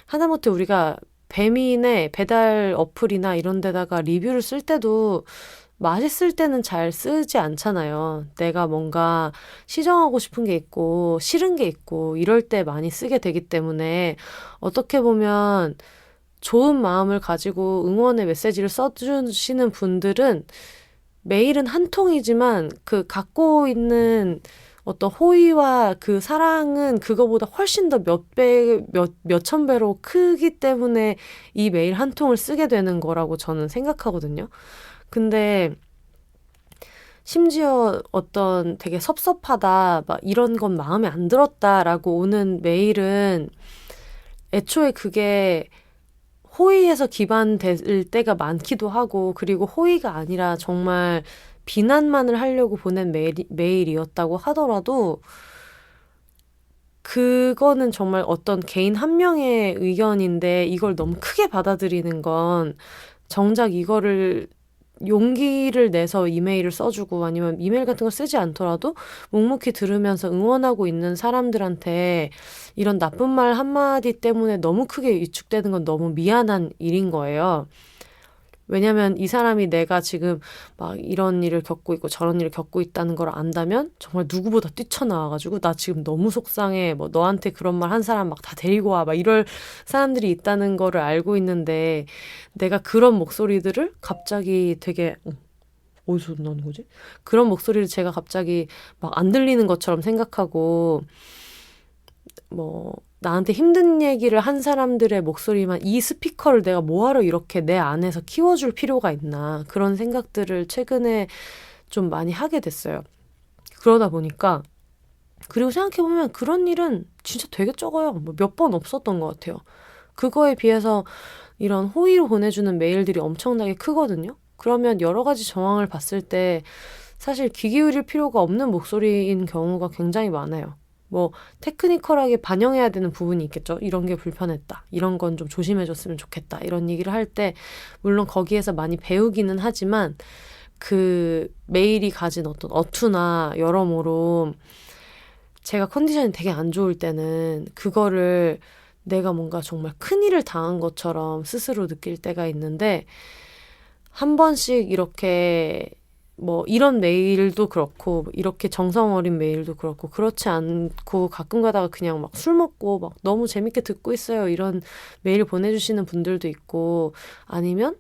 Speaker 1: 하다못해 우리가 배민의 배달 어플이나 이런 데다가 리뷰를 쓸 때도 맛있을 때는 잘 쓰지 않잖아요. 내가 뭔가 시정하고 싶은 게 있고 싫은 게 있고 이럴 때 많이 쓰게 되기 때문에 어떻게 보면 좋은 마음을 가지고 응원의 메시지를 써주시는 분들은 메일은 한 통이지만 갖고 있는 어떤 호의와 그 사랑은 그거보다 훨씬 더 몇천 배로 크기 때문에 이 메일 한 통을 쓰게 되는 거라고 저는 생각하거든요. 근데 심지어 어떤 되게 섭섭하다, 막 이런 건 마음에 안 들었다라고 오는 메일은 애초에 그게 호의에서 기반될 때가 많기도 하고 그리고 호의가 아니라 정말 비난만을 하려고 보낸 메일이었다고 하더라도 그거는 정말 어떤 개인 한 명의 의견인데 이걸 너무 크게 받아들이는 건 정작 이거를 용기를 내서 이메일을 써주고 아니면 이메일 같은 걸 쓰지 않더라도 묵묵히 들으면서 응원하고 있는 사람들한테 이런 나쁜 말 한마디 때문에 너무 크게 위축되는 건 너무 미안한 일인 거예요. 왜냐면 이 사람이 내가 지금 막 이런 일을 겪고 있고 저런 일을 겪고 있다는 걸 안다면 정말 누구보다 뛰쳐나와가지고 나 지금 너무 속상해. 뭐 너한테 그런 말 한 사람 막 다 데리고 와. 막 이럴 사람들이 있다는 거를 알고 있는데 내가 그런 목소리들을 갑자기 되게 어디서 나는 거지? 그런 목소리를 제가 갑자기 막 안 들리는 것처럼 생각하고 뭐 나한테 힘든 얘기를 한 사람들의 목소리만 이 스피커를 내가 뭐하러 이렇게 내 안에서 키워줄 필요가 있나 그런 생각들을 최근에 좀 많이 하게 됐어요. 그러다 보니까 그리고 생각해보면 그런 일은 진짜 되게 적어요. 뭐 몇 번 없었던 것 같아요. 그거에 비해서 이런 호의로 보내주는 메일들이 엄청나게 크거든요. 그러면 여러 가지 정황을 봤을 때 사실 귀 기울일 필요가 없는 목소리인 경우가 굉장히 많아요. 뭐 테크니컬하게 반영해야 되는 부분이 있겠죠. 이런 게 불편했다. 이런 건 좀 조심해줬으면 좋겠다. 이런 얘기를 할 때 물론 거기에서 많이 배우기는 하지만 그 메일이 가진 어떤 어투나 여러모로 제가 컨디션이 되게 안 좋을 때는 그거를 내가 뭔가 정말 큰일을 당한 것처럼 스스로 느낄 때가 있는데 한 번씩 이렇게 뭐 이런 메일도 그렇고 이렇게 정성 어린 메일도 그렇고 그렇지 않고 가끔 가다가 그냥 막 술 먹고 막 너무 재밌게 듣고 있어요 이런 메일 보내주시는 분들도 있고 아니면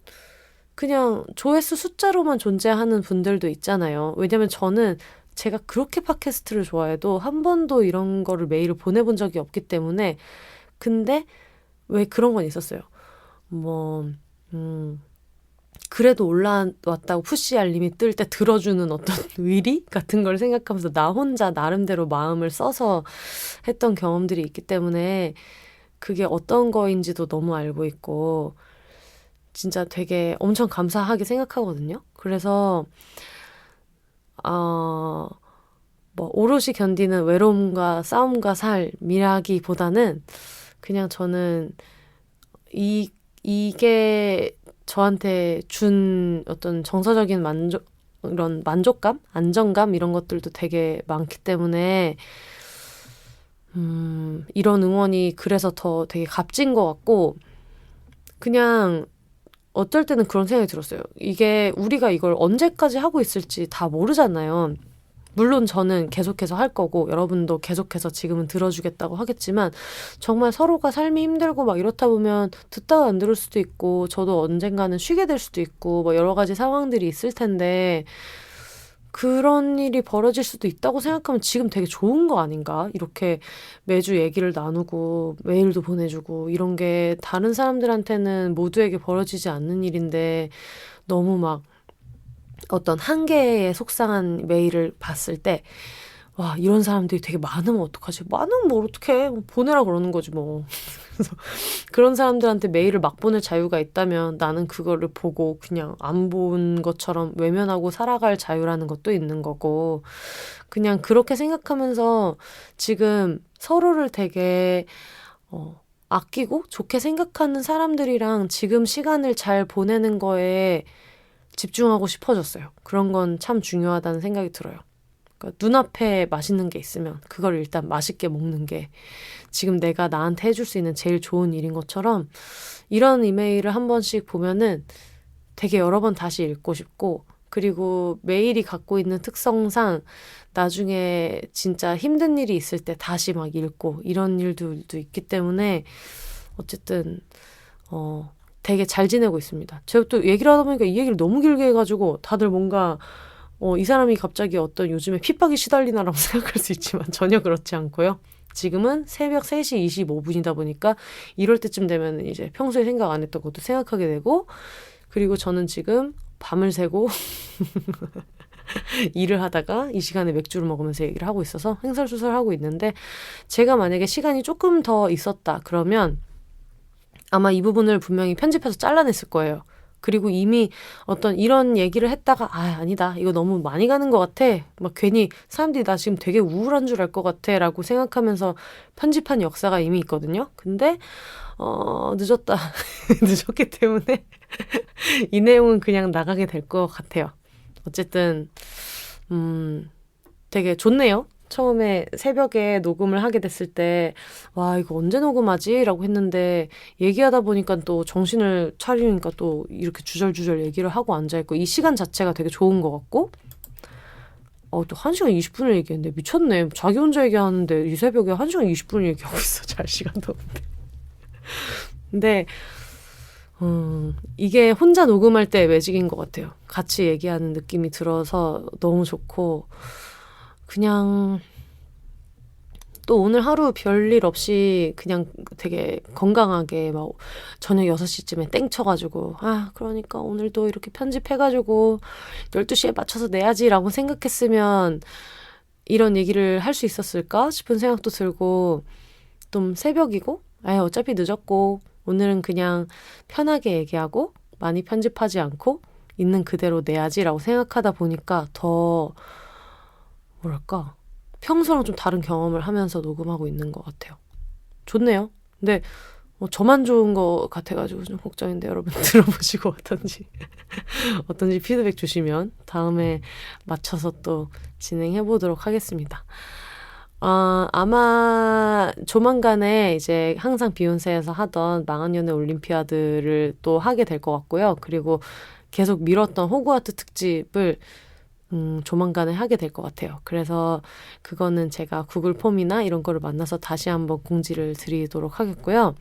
Speaker 1: 그냥 조회수 숫자로만 존재하는 분들도 있잖아요. 왜냐면 저는 제가 그렇게 팟캐스트를 좋아해도 한 번도 이런 거를 메일을 보내본 적이 없기 때문에 근데 왜 그런 건 있었어요. 뭐 그래도 올라왔다고 푸시 알림이 뜰 때 들어주는 어떤 의리 같은 걸 생각하면서 나 혼자 나름대로 마음을 써서 했던 경험들이 있기 때문에 그게 어떤 거인지도 너무 알고 있고 진짜 되게 엄청 감사하게 생각하거든요. 그래서 뭐 오롯이 견디는 외로움과 싸움과 삶이라기보다는 그냥 저는 이게 저한테 준 어떤 정서적인 이런 만족감, 안정감 이런 것들도 되게 많기 때문에 이런 응원이 그래서 더 되게 값진 것 같고 그냥 어떨 때는 그런 생각이 들었어요. 이게 우리가 이걸 언제까지 하고 있을지 다 모르잖아요. 물론 저는 계속해서 할 거고 여러분도 계속해서 지금은 들어주겠다고 하겠지만 정말 서로가 삶이 힘들고 막 이렇다 보면 듣다가 안 들을 수도 있고 저도 언젠가는 쉬게 될 수도 있고 뭐 여러 가지 상황들이 있을 텐데 그런 일이 벌어질 수도 있다고 생각하면 지금 되게 좋은 거 아닌가? 이렇게 매주 얘기를 나누고 메일도 보내주고 이런 게 다른 사람들한테는 모두에게 벌어지지 않는 일인데 너무 막 어떤 한 개의 속상한 메일을 봤을 때 와 이런 사람들이 되게 많으면 어떡하지? 많으면 뭐 어떡해? 보내라 그러는 거지 뭐. 그래서 그런 사람들한테 메일을 막 보낼 자유가 있다면 나는 그거를 보고 그냥 안 본 것처럼 외면하고 살아갈 자유라는 것도 있는 거고 그냥 그렇게 생각하면서 지금 서로를 되게 아끼고 좋게 생각하는 사람들이랑 지금 시간을 잘 보내는 거에 집중하고 싶어졌어요. 그런 건 참 중요하다는 생각이 들어요. 그러니까 눈앞에 맛있는 게 있으면 그걸 일단 맛있게 먹는 게 지금 내가 나한테 해줄 수 있는 제일 좋은 일인 것처럼 이런 이메일을 한 번씩 보면은 되게 여러 번 다시 읽고 싶고 그리고 메일이 갖고 있는 특성상 나중에 진짜 힘든 일이 있을 때 다시 막 읽고 이런 일들도 있기 때문에 어쨌든 되게 잘 지내고 있습니다. 제가 또 얘기를 하다 보니까 이 얘기를 너무 길게 해가지고 다들 뭔가 이 사람이 갑자기 어떤 요즘에 핍박이 시달리나라고 생각할 수 있지만 전혀 그렇지 않고요. 지금은 새벽 3시 25분이다 보니까 이럴 때쯤 되면 이제 평소에 생각 안 했던 것도 생각하게 되고 그리고 저는 지금 밤을 새고 일을 하다가 이 시간에 맥주를 먹으면서 얘기를 하고 있어서 횡설수설하고 있는데 제가 만약에 시간이 조금 더 있었다 그러면 아마 이 부분을 분명히 편집해서 잘라냈을 거예요. 그리고 이미 어떤 이런 얘기를 했다가 아니다. 이거 너무 많이 가는 것 같아. 막 괜히 사람들이 나 지금 되게 우울한 줄 알 것 같아 라고 생각하면서 편집한 역사가 이미 있거든요. 근데 늦었다. 늦었기 때문에 이 내용은 그냥 나가게 될 것 같아요. 어쨌든 되게 좋네요. 처음에 새벽에 녹음을 하게 됐을 때, 와, 이거 언제 녹음하지? 라고 했는데, 얘기하다 보니까 또 정신을 차리니까 또 이렇게 주절주절 얘기를 하고 앉아있고, 이 시간 자체가 되게 좋은 것 같고, 또 1시간 20분을 얘기했는데, 미쳤네. 자기 혼자 얘기하는데, 이 새벽에 1시간 20분을 얘기하고 있어. 잘 시간도 없는데. 근데, 이게 혼자 녹음할 때 매직인 것 같아요. 같이 얘기하는 느낌이 들어서 너무 좋고, 그냥 또 오늘 하루 별일 없이 그냥 되게 건강하게 막 저녁 6시쯤에 땡 쳐가지고 그러니까 오늘도 이렇게 편집해가지고 12시에 맞춰서 내야지라고 생각했으면 이런 얘기를 할 수 있었을까 싶은 생각도 들고, 좀 새벽이고 어차피 늦었고 오늘은 그냥 편하게 얘기하고 많이 편집하지 않고 있는 그대로 내야지라고 생각하다 보니까 더 뭐랄까, 평소랑 좀 다른 경험을 하면서 녹음하고 있는 것 같아요. 좋네요. 근데 저만 좋은 것 같아가지고 좀 걱정인데 여러분 들어보시고 어떤지 피드백 주시면 다음에 맞춰서 또 진행해보도록 하겠습니다. 아마 조만간에 이제 항상 비욘세에서 하던 망한연애 올림피아드를 또 하게 될 것 같고요. 그리고 계속 미뤘던 호그와트 특집을 조만간에 하게 될 것 같아요. 그래서 그거는 제가 구글 폼이나 이런 거를 만나서 다시 한번 공지를 드리도록 하겠고요.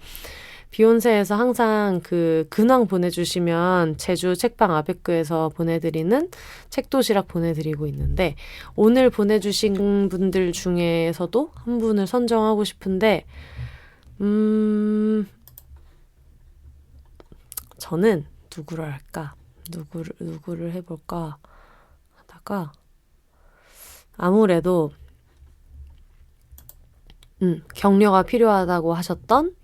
Speaker 1: 비욘세에서 항상 그 근황 보내주시면 제주 책방 아베크에서 보내드리는 책도시락 보내드리고 있는데, 오늘 보내주신 분들 중에서도 한 분을 선정하고 싶은데 저는 누구를 할까? 누구를 해볼까? 아무래도 격려가 필요하다고 하셨던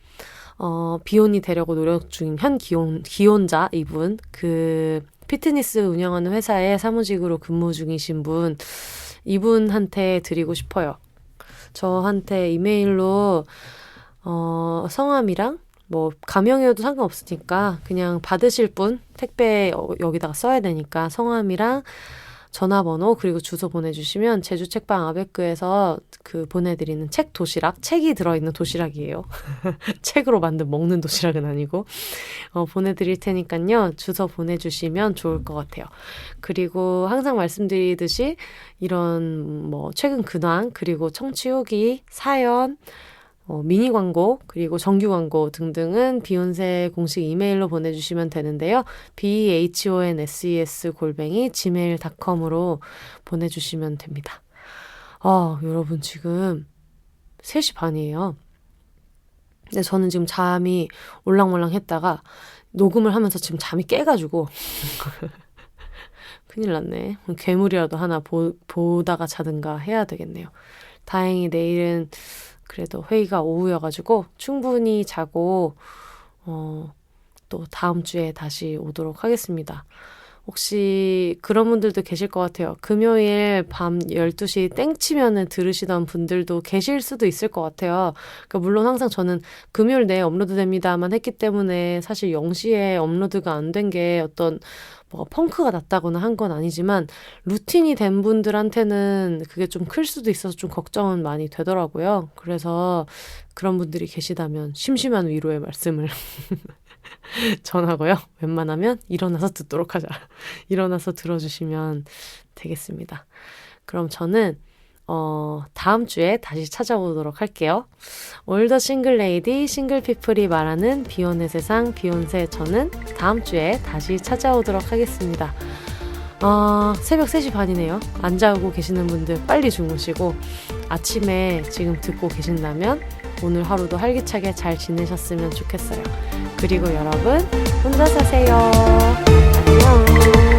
Speaker 1: 비혼이 되려고 노력 중인 현 기혼자 이분, 그 피트니스 운영하는 회사에 사무직으로 근무 중이신 분, 이분한테 드리고 싶어요. 저한테 이메일로 성함이랑 뭐 가명이어도 상관없으니까 그냥 받으실 분 택배 여기다가 써야 되니까 성함이랑 전화번호 그리고 주소 보내주시면 제주 책방 아베크에서 그 보내드리는 책 도시락, 책이 들어있는 도시락이에요. 책으로 만든 먹는 도시락은 아니고 보내드릴 테니까요. 주소 보내주시면 좋을 것 같아요. 그리고 항상 말씀드리듯이 이런 뭐 최근 근황 그리고 청취 후기, 사연, 미니 광고 그리고 정규 광고 등등은 비욘세 공식 이메일로 보내주시면 되는데요. behonses@gmail.com으로 보내주시면 됩니다. 여러분 지금 3시 반이에요. 근데 저는 지금 잠이 올랑몰랑 했다가 녹음을 하면서 지금 잠이 깨가지고 큰일 났네. 괴물이라도 하나 보다가 자든가 해야 되겠네요. 다행히 내일은 그래도 회의가 오후여가지고 충분히 자고 또 다음 주에 다시 오도록 하겠습니다. 혹시 그런 분들도 계실 것 같아요. 금요일 밤 12시 땡치면은 들으시던 분들도 계실 수도 있을 것 같아요. 그러니까 물론 항상 저는 금요일 내에 업로드 됩니다만 했기 때문에 사실 0시에 업로드가 안 된 게 어떤 뭐 펑크가 났다거나 한 건 아니지만 루틴이 된 분들한테는 그게 좀 클 수도 있어서 좀 걱정은 많이 되더라고요. 그래서 그런 분들이 계시다면 심심한 위로의 말씀을 전하고요. 웬만하면 일어나서 듣도록 하자. 일어나서 들어주시면 되겠습니다. 그럼 저는 다음 주에 다시 찾아오도록 할게요. 올더 싱글 레이디, 싱글 피플이 말하는 비혼의 세상, 비욘세, 저는 다음 주에 다시 찾아오도록 하겠습니다. 새벽 3시 반이네요. 안 자고 계시는 분들 빨리 주무시고, 아침에 지금 듣고 계신다면 오늘 하루도 활기차게 잘 지내셨으면 좋겠어요. 그리고 여러분, 혼자 사세요. 안녕.